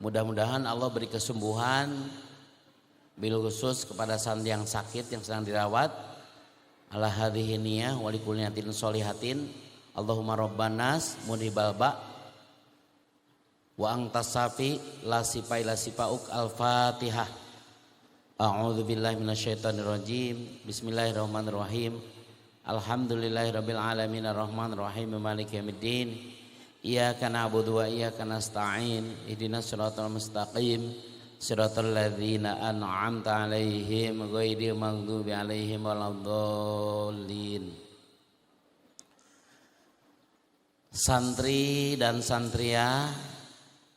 Mudah-mudahan Allah beri kesembuhan bil khusus kepada santri yang sakit yang sedang dirawat. Ala hadhihi niyah wa likulli niyatin sholihatin. Allahumma rabbanas mudhibal ba' wa antas safi la sipai la sipauk. Al-Fatihah. A'udzu billahi minasyaitonir rajim. Bismillahirrahmanirrahim. Alhamdulillahirabbil alamin arrahmanir rahim maliki yaumiddin. Iyyaka na'budu wa iyyaka nasta'in. Ihdinas siratal mustaqim. Siratal ladzina an'amta 'alaihim ghairil maghdubi 'alaihim waladdallin. Santri dan santria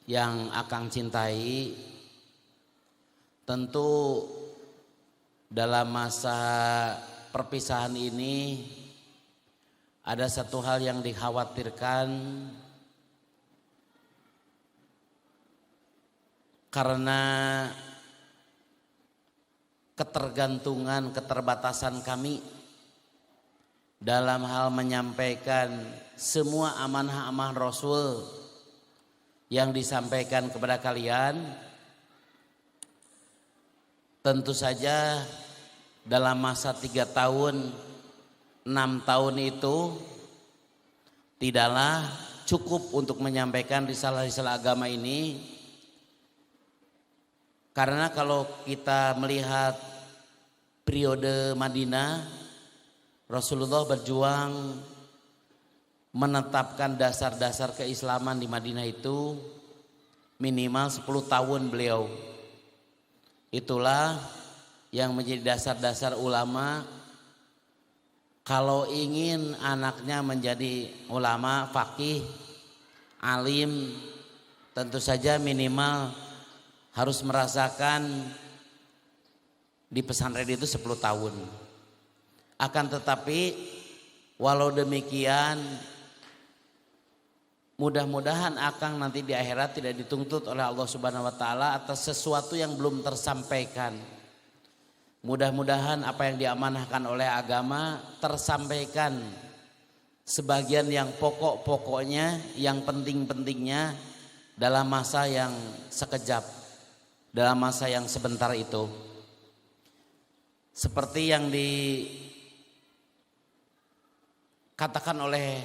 yang akang cintai, tentu dalam masa perpisahan ini ada satu hal yang dikhawatirkan, karena ketergantungan, keterbatasan kami dalam hal menyampaikan semua amanah-amanah Rasul yang disampaikan kepada kalian. Tentu saja dalam masa 3 tahun, 6 tahun itu tidaklah cukup untuk menyampaikan risalah-risalah agama ini. Karena kalau kita melihat periode Madinah, Rasulullah berjuang menetapkan dasar-dasar keislaman di Madinah itu minimal 10 tahun beliau. Itulah yang menjadi dasar-dasar ulama. Kalau ingin anaknya menjadi ulama, faqih, alim, tentu saja minimal harus merasakan di pesantren itu 10 tahun. Akan tetapi walau demikian, mudah-mudahan akang nanti di akhirat tidak dituntut oleh Allah Subhanahu wa taala atas sesuatu yang belum tersampaikan. Mudah-mudahan apa yang diamanahkan oleh agama tersampaikan sebagian yang pokok-pokoknya, yang penting-pentingnya dalam masa yang sekejap, dalam masa yang sebentar itu. Seperti yang dikatakan oleh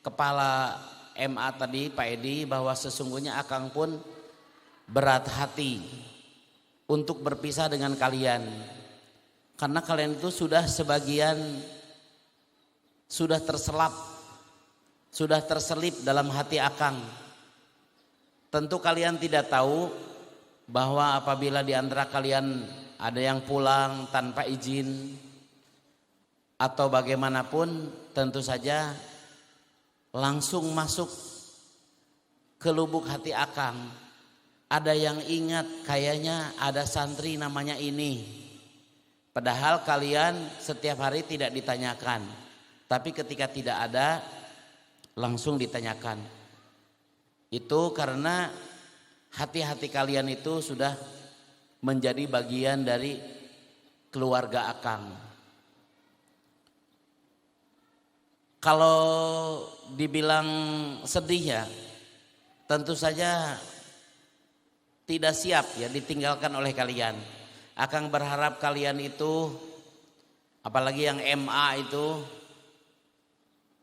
Kepala MA tadi, Pak Edi, bahwa sesungguhnya Akang pun berat hati untuk berpisah dengan kalian. Karena kalian itu sudah sebagian sudah terselip dalam hati Akang. Tentu kalian tidak tahu bahwa apabila di antara kalian ada yang pulang tanpa izin atau bagaimanapun, tentu saja langsung masuk ke lubuk hati Akang. Ada yang ingat kayaknya ada santri namanya ini. Padahal kalian setiap hari tidak ditanyakan. Tapi ketika tidak ada, langsung ditanyakan. Itu karena hati-hati kalian itu sudah menjadi bagian dari keluarga Akang. Kalau dibilang sedih ya, tentu saja tidak siap ya ditinggalkan oleh kalian. Akang berharap kalian itu, apalagi yang MA itu,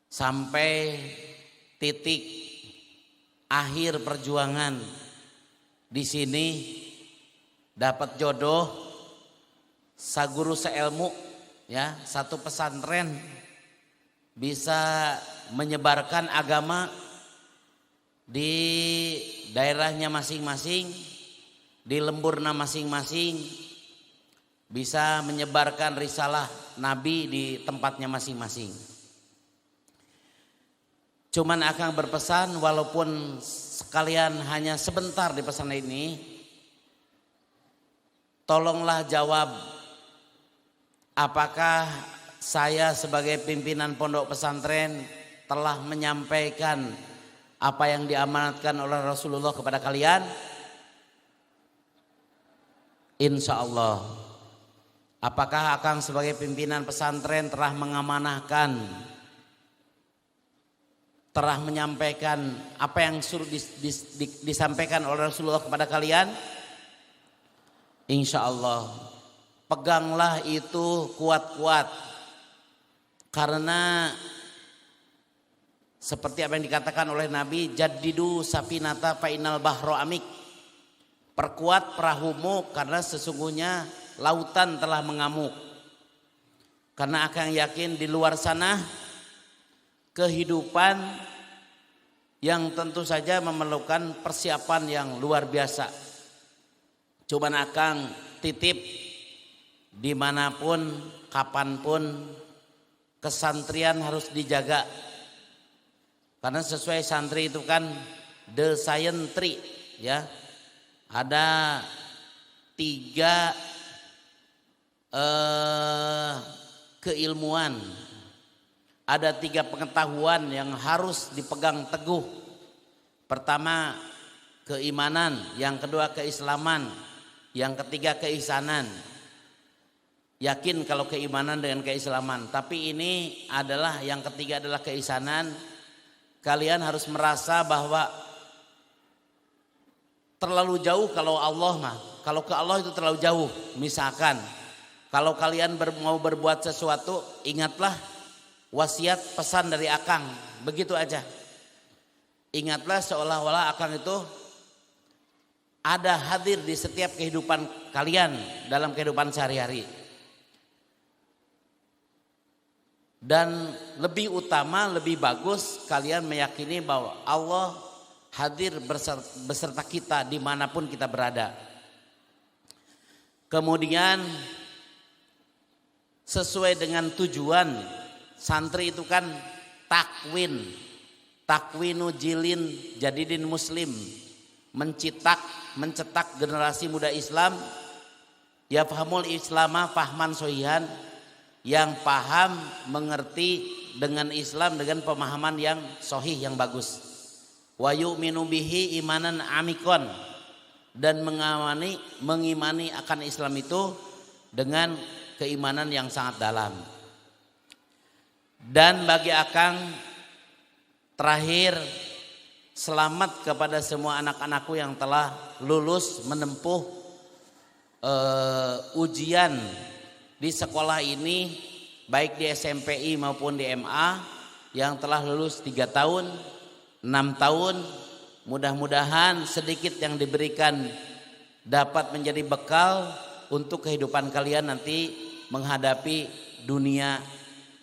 sampai titik akhir perjuangan di sini dapat jodoh, saguru seilmu, ya, satu pesantren, bisa menyebarkan agama di daerahnya masing-masing, di lemburna masing-masing, bisa menyebarkan risalah Nabi di tempatnya masing-masing. Cuman Akang berpesan, walaupun sekalian hanya sebentar di pesan ini, tolonglah jawab, apakah saya sebagai pimpinan pondok pesantren telah menyampaikan apa yang diamanatkan oleh Rasulullah kepada kalian? Insya Allah. Apakah Akang sebagai pimpinan pesantren telah mengamanahkan, telah menyampaikan apa yang suruh disampaikan oleh Rasulullah kepada kalian? Insya Allah. Peganglah itu kuat-kuat. Karena seperti apa yang dikatakan oleh Nabi, jaddidu safinata fa innal bahro amik. Perkuat perahumu karena sesungguhnya lautan telah mengamuk. Karena Akang yakin di luar sana kehidupan yang tentu saja memerlukan persiapan yang luar biasa. Cuman Akang titip dimanapun, kapanpun, kesantrian harus dijaga. Karena sesuai santri itu kan the science tree, ya. Ada 3 keilmuan, ada 3 pengetahuan yang harus dipegang teguh. Pertama keimanan, yang kedua keislaman, yang ketiga keihsanan. Yakin kalau keimanan dengan keislaman, tapi ini adalah yang ketiga adalah keihsanan. Kalian harus merasa bahwa terlalu jauh kalau Allah mah, kalau ke Allah itu terlalu jauh. Misalkan kalau kalian mau berbuat sesuatu, ingatlah wasiat pesan dari Akang, begitu aja. Ingatlah seolah-olah Akang itu ada hadir di setiap kehidupan kalian dalam kehidupan sehari-hari. Dan lebih utama, lebih bagus kalian meyakini bahwa Allah hadir beserta kita dimanapun kita berada. Kemudian sesuai dengan tujuan, santri itu kan takwinu jilin jadidin muslim, mencetak generasi muda Islam, ya fahamul islama fahman sohihan, yang paham mengerti dengan Islam dengan pemahaman yang sohih yang bagus. Wa yu'minu bihi imanan amikon, dan mengimani akan Islam itu dengan keimanan yang sangat dalam. Dan bagi Akang terakhir, selamat kepada semua anak-anakku yang telah lulus menempuh ujian di sekolah ini, baik di SMPI maupun di MA, yang telah lulus 3 tahun, 6 tahun. Mudah-mudahan sedikit yang diberikan dapat menjadi bekal untuk kehidupan kalian nanti menghadapi dunia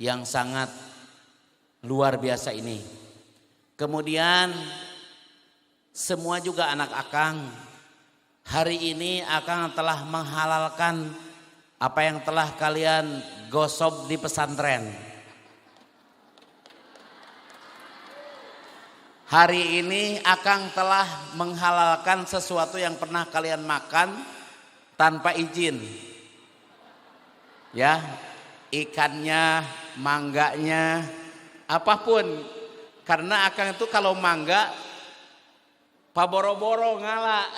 yang sangat luar biasa ini. Kemudian semua juga anak Akang, hari ini Akang telah menghalalkan apa yang telah kalian gosok di pesantren. Hari ini Akang telah menghalalkan sesuatu yang pernah kalian makan tanpa izin. Ya, ikannya, mangganya, apapun. Karena Akang itu kalau mangga paboro-boro ngala.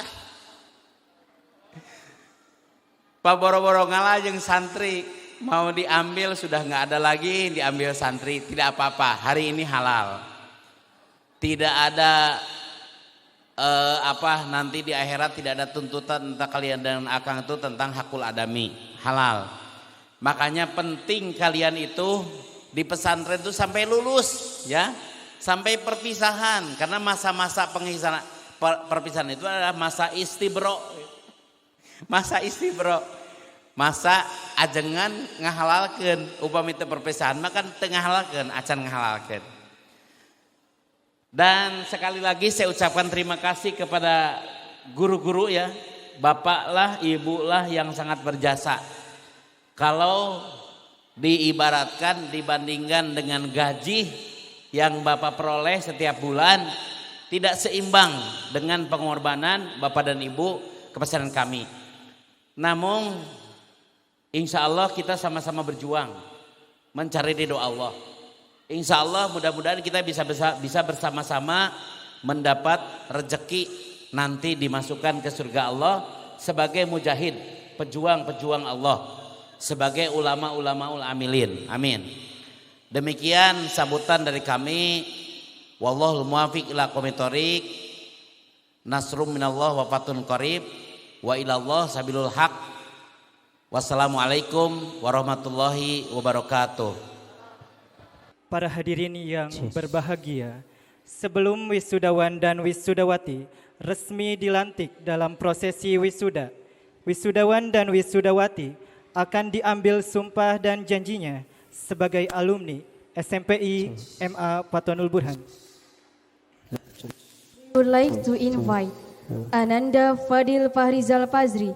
Paboro-boro ngala jeung santri, mau diambil sudah nggak ada lagi, diambil santri, tidak apa-apa. Hari ini halal. Tidak ada nanti di akhirat tidak ada tuntutan tentang kalian dan Akang itu tentang hakul adami, halal. Makanya penting kalian itu di pesantren itu sampai lulus, ya, sampai perpisahan, karena masa-masa perpisahan itu adalah masa istibro, masa ajengan ngahalalkeun, upami teu perpisahan maka teu ngahalalkeun, acan ngahalalkeun. Dan sekali lagi saya ucapkan terima kasih kepada guru-guru ya, bapak lah, ibu lah yang sangat berjasa. Kalau diibaratkan dibandingkan dengan gaji yang bapak peroleh setiap bulan, tidak seimbang dengan pengorbanan bapak dan ibu ke pesantren kami. Namun insya Allah kita sama-sama berjuang mencari ridho Allah. Insya Allah mudah-mudahan kita bisa bersama-sama mendapat rezeki nanti dimasukkan ke surga Allah sebagai mujahid, pejuang-pejuang Allah, sebagai ulama-ulama amilin. Amin. Demikian sambutan dari kami. Wallahul muwaffiq ila aqwamit thoriq. Nasrum minallah wa fathun qarib. Wa ilallah sabilul haq. Wassalamualaikum warahmatullahi wabarakatuh. Para hadirin yang berbahagia, sebelum wisudawan dan wisudawati resmi dilantik dalam prosesi wisuda, wisudawan dan wisudawati akan diambil sumpah dan janjinya sebagai alumni SMPI MA Fathonul Burhan. We would like to invite Ananda Fadil Fahrizal Fazri,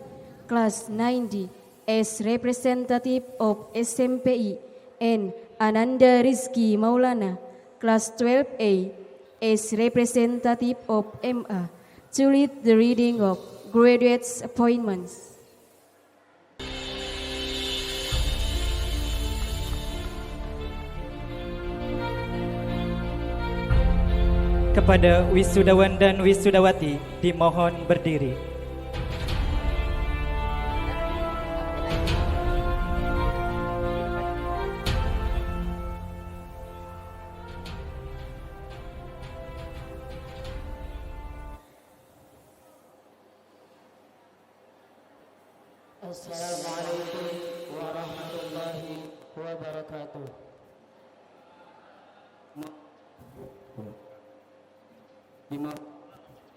Class 9D, as representative of SMPI, and Ananda Rizki Maulana, Class 12A, as representative of MA, to lead the reading of graduates' appointments. Kepada wisudawan dan wisudawati dimohon berdiri. Assalamualaikum warahmatullahi wabarakatuh.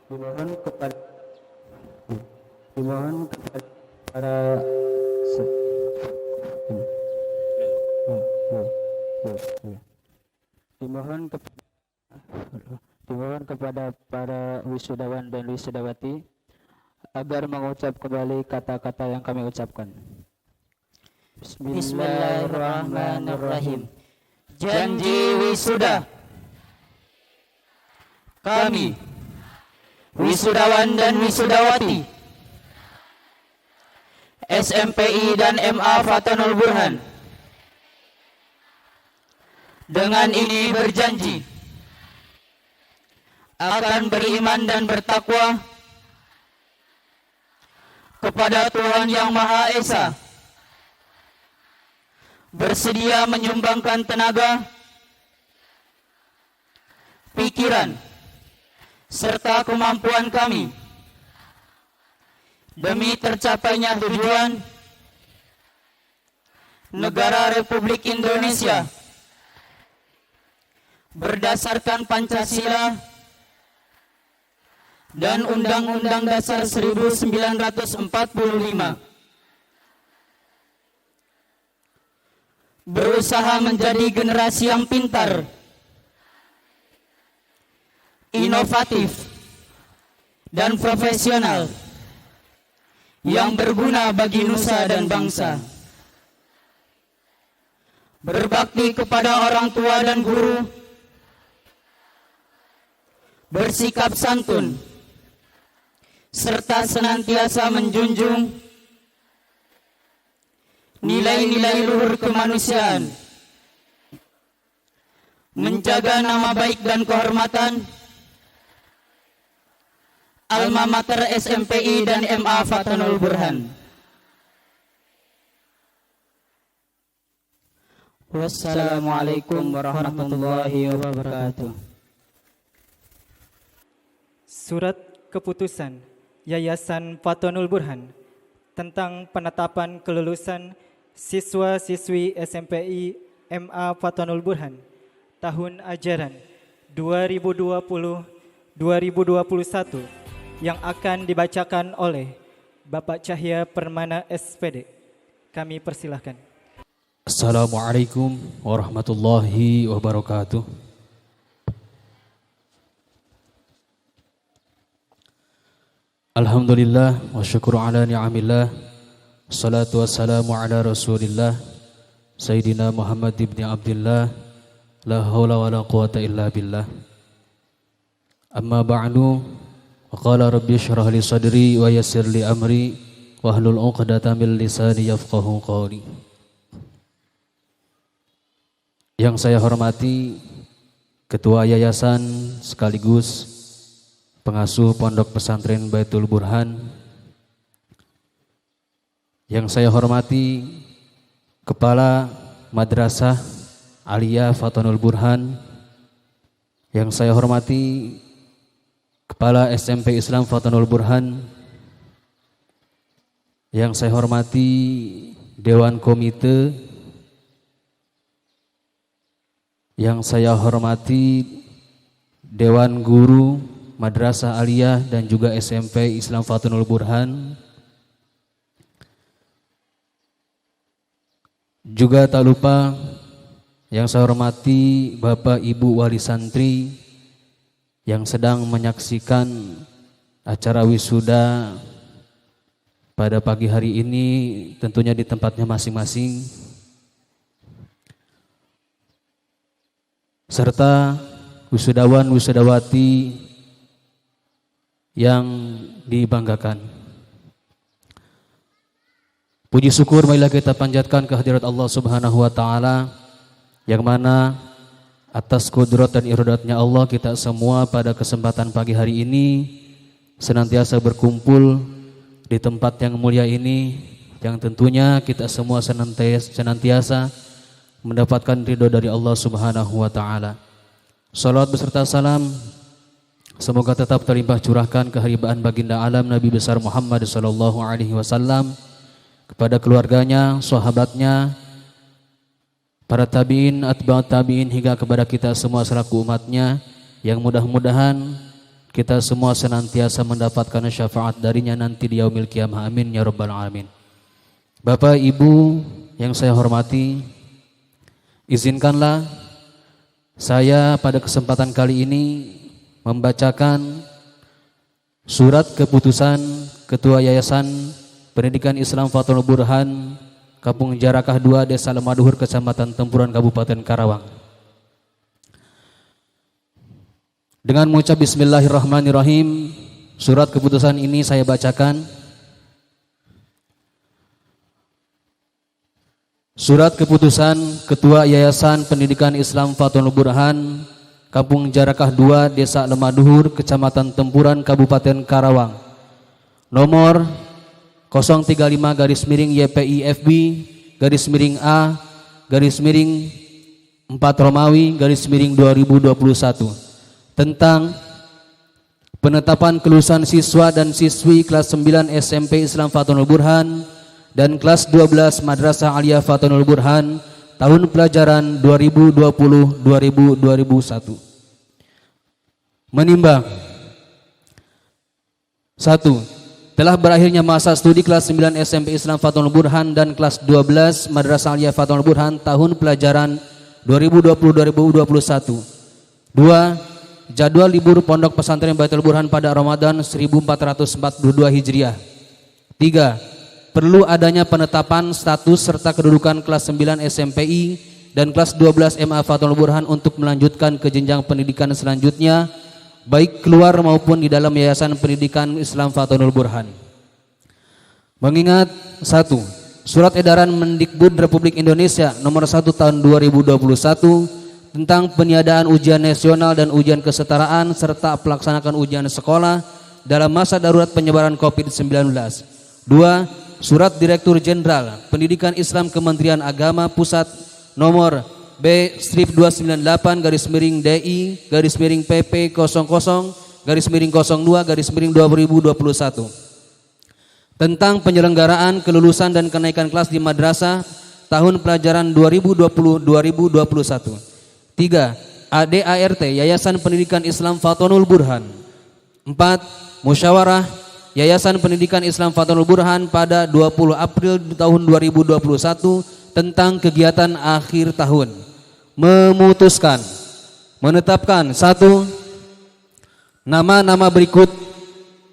Dimohon kepada para dimohon kepada para wisudawan dan wisudawati agar mengucap kembali kata-kata yang kami ucapkan. Bismillahirrahmanirrahim. Janji wisuda. Kami, wisudawan dan wisudawati SMPI dan MA Fathonul Burhan, dengan ini berjanji akan beriman dan bertakwa kepada Tuhan Yang Maha Esa bersedia menyumbangkan tenaga, pikiran, serta kemampuan kami demi tercapainya tujuan Negara Republik Indonesia berdasarkan Pancasila dan Undang-Undang Dasar 1945, berusaha menjadi generasi yang pintar, inovatif, dan profesional yang berguna bagi nusa dan bangsa, berbakti kepada orang tua dan guru, bersikap santun, serta senantiasa menjunjung nilai-nilai luhur kemanusiaan, menjaga nama baik dan kehormatan alma mater SMPI dan MA Fathonul Burhan. Wassalamualaikum warahmatullahi wabarakatuh. Surat Keputusan Yayasan Fathonul Burhan tentang penetapan kelulusan siswa-siswi SMPI MA Fathonul Burhan tahun ajaran 2020-2021 yang akan dibacakan oleh Bapak Cahya Permana SPD. Kami persilahkan. Assalamualaikum warahmatullahi wabarakatuh. Alhamdulillah wa syukur ala ni'amillah. Salatu wassalamu ala rasulillah Sayyidina Muhammad ibn Abdillah. La hawla wa la quwata illa billah. Amma ba'du. Wa qala rabbi syrah li sadri wa yassir li amri wahlul 'uqdatam min lisani yafqahu qawli. Yang saya hormati Ketua Yayasan sekaligus Pengasuh Pondok Pesantren Baitul Burhan, yang saya hormati Kepala Madrasah Aliyah Fathonul Burhan, yang saya hormati Kepala SMP Islam Fathonul Burhan, yang saya hormati Dewan Komite, yang saya hormati Dewan Guru Madrasah Aliyah dan juga SMP Islam Fathonul Burhan. Juga tak lupa yang saya hormati Bapak Ibu Wali Santri yang sedang menyaksikan acara wisuda pada pagi hari ini, tentunya di tempatnya masing-masing, serta wisudawan-wisudawati yang dibanggakan. Puji syukur marilah kita panjatkan kehadirat Allah Subhanahu wa taala, yang mana atas kudrat dan iradatnya Allah kita semua pada kesempatan pagi hari ini senantiasa berkumpul di tempat yang mulia ini, yang tentunya kita semua senantiasa mendapatkan ridho dari Allah Subhanahu wa taala. Salawat beserta salam semoga tetap terlimpah curahkan keharibaan baginda alam Nabi besar Muhammad sallallahu alaihi wasallam kepada keluarganya, sahabatnya, para tabi'in, atba'ut tabi'in hingga kepada kita semua selaku umatnya, yang mudah-mudahan kita semua senantiasa mendapatkan syafaat darinya nanti di yaumil qiyamah. Amin ya rabbal alamin. Bapak Ibu yang saya hormati, izinkanlah saya pada kesempatan kali ini membacakan surat keputusan Ketua Yayasan Pendidikan Islam Fathonul Burhan Kampung Jarakah 2 Desa Lemaduhur Kecamatan Tempuran Kabupaten Karawang. Dengan mengucap bismillahirrahmanirrahim, surat keputusan ini saya bacakan. Surat keputusan Ketua Yayasan Pendidikan Islam Fathonul Burhan Kampung Jarakah 2 Desa Lemaduhur Kecamatan Tempuran Kabupaten Karawang, nomor 035/YPIFB/A 4 Romawi _ 2021 tentang penetapan kelulusan siswa dan siswi kelas 9 SMP Islam Fathul Burhan dan kelas 12 Madrasah Aliyah Fathul Burhan tahun pelajaran 2020-2021. Menimbang 1. Telah berakhirnya masa studi kelas 9 SMP Islam Fathul Burhan dan kelas 12 Madrasah Aliyah Fathul Burhan tahun pelajaran 2020-2021. 2. Jadwal libur Pondok Pesantren Baitul Burhan pada Ramadan 1442 Hijriah. 3. Perlu adanya penetapan status serta kedudukan kelas 9 SMPI dan kelas 12 MA Fathul Burhan untuk melanjutkan ke jenjang pendidikan selanjutnya, baik keluar maupun di dalam Yayasan Pendidikan Islam Fathul Burhan. Mengingat 1. Surat Edaran Mendikbud Republik Indonesia nomor 1 tahun 2021 tentang peniadaan ujian nasional dan ujian kesetaraan serta pelaksanakan ujian sekolah dalam masa darurat penyebaran COVID-19. 2. Surat Direktur Jenderal Pendidikan Islam Kementerian Agama Pusat nomor B-298-DI-PP00-02-2021 tentang penyelenggaraan kelulusan dan kenaikan kelas di madrasah tahun pelajaran 2020-2021. 3. ADART Yayasan Pendidikan Islam Fathul Burhan. 4. Musyawarah Yayasan Pendidikan Islam Fathul Burhan pada 20 April tahun 2021 tentang kegiatan akhir tahun. Memutuskan menetapkan 1. Nama-nama berikut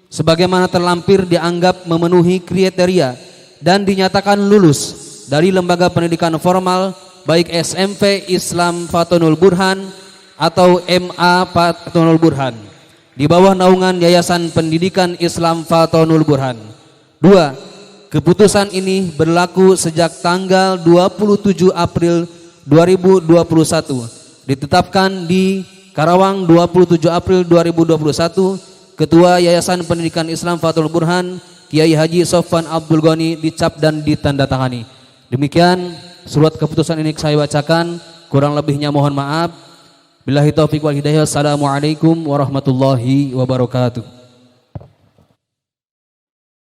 sebagaimana terlampir dianggap memenuhi kriteria dan dinyatakan lulus dari lembaga pendidikan formal baik SMP Islam Fathul Burhan atau MA Fathul Burhan di bawah naungan Yayasan Pendidikan Islam Fathul Burhan. 2. Keputusan ini berlaku sejak tanggal 27 April 2021, ditetapkan di Karawang 27 April 2021, Ketua Yayasan Pendidikan Islam Fathul Burhan Kiai Haji Sofwan Abdul Ghani dicap dan ditandatangani. Demikian surat keputusan ini saya bacakan, kurang lebihnya mohon maaf. Billahi taufiq wal hidayah. Assalamualaikum warahmatullahi wabarakatuh.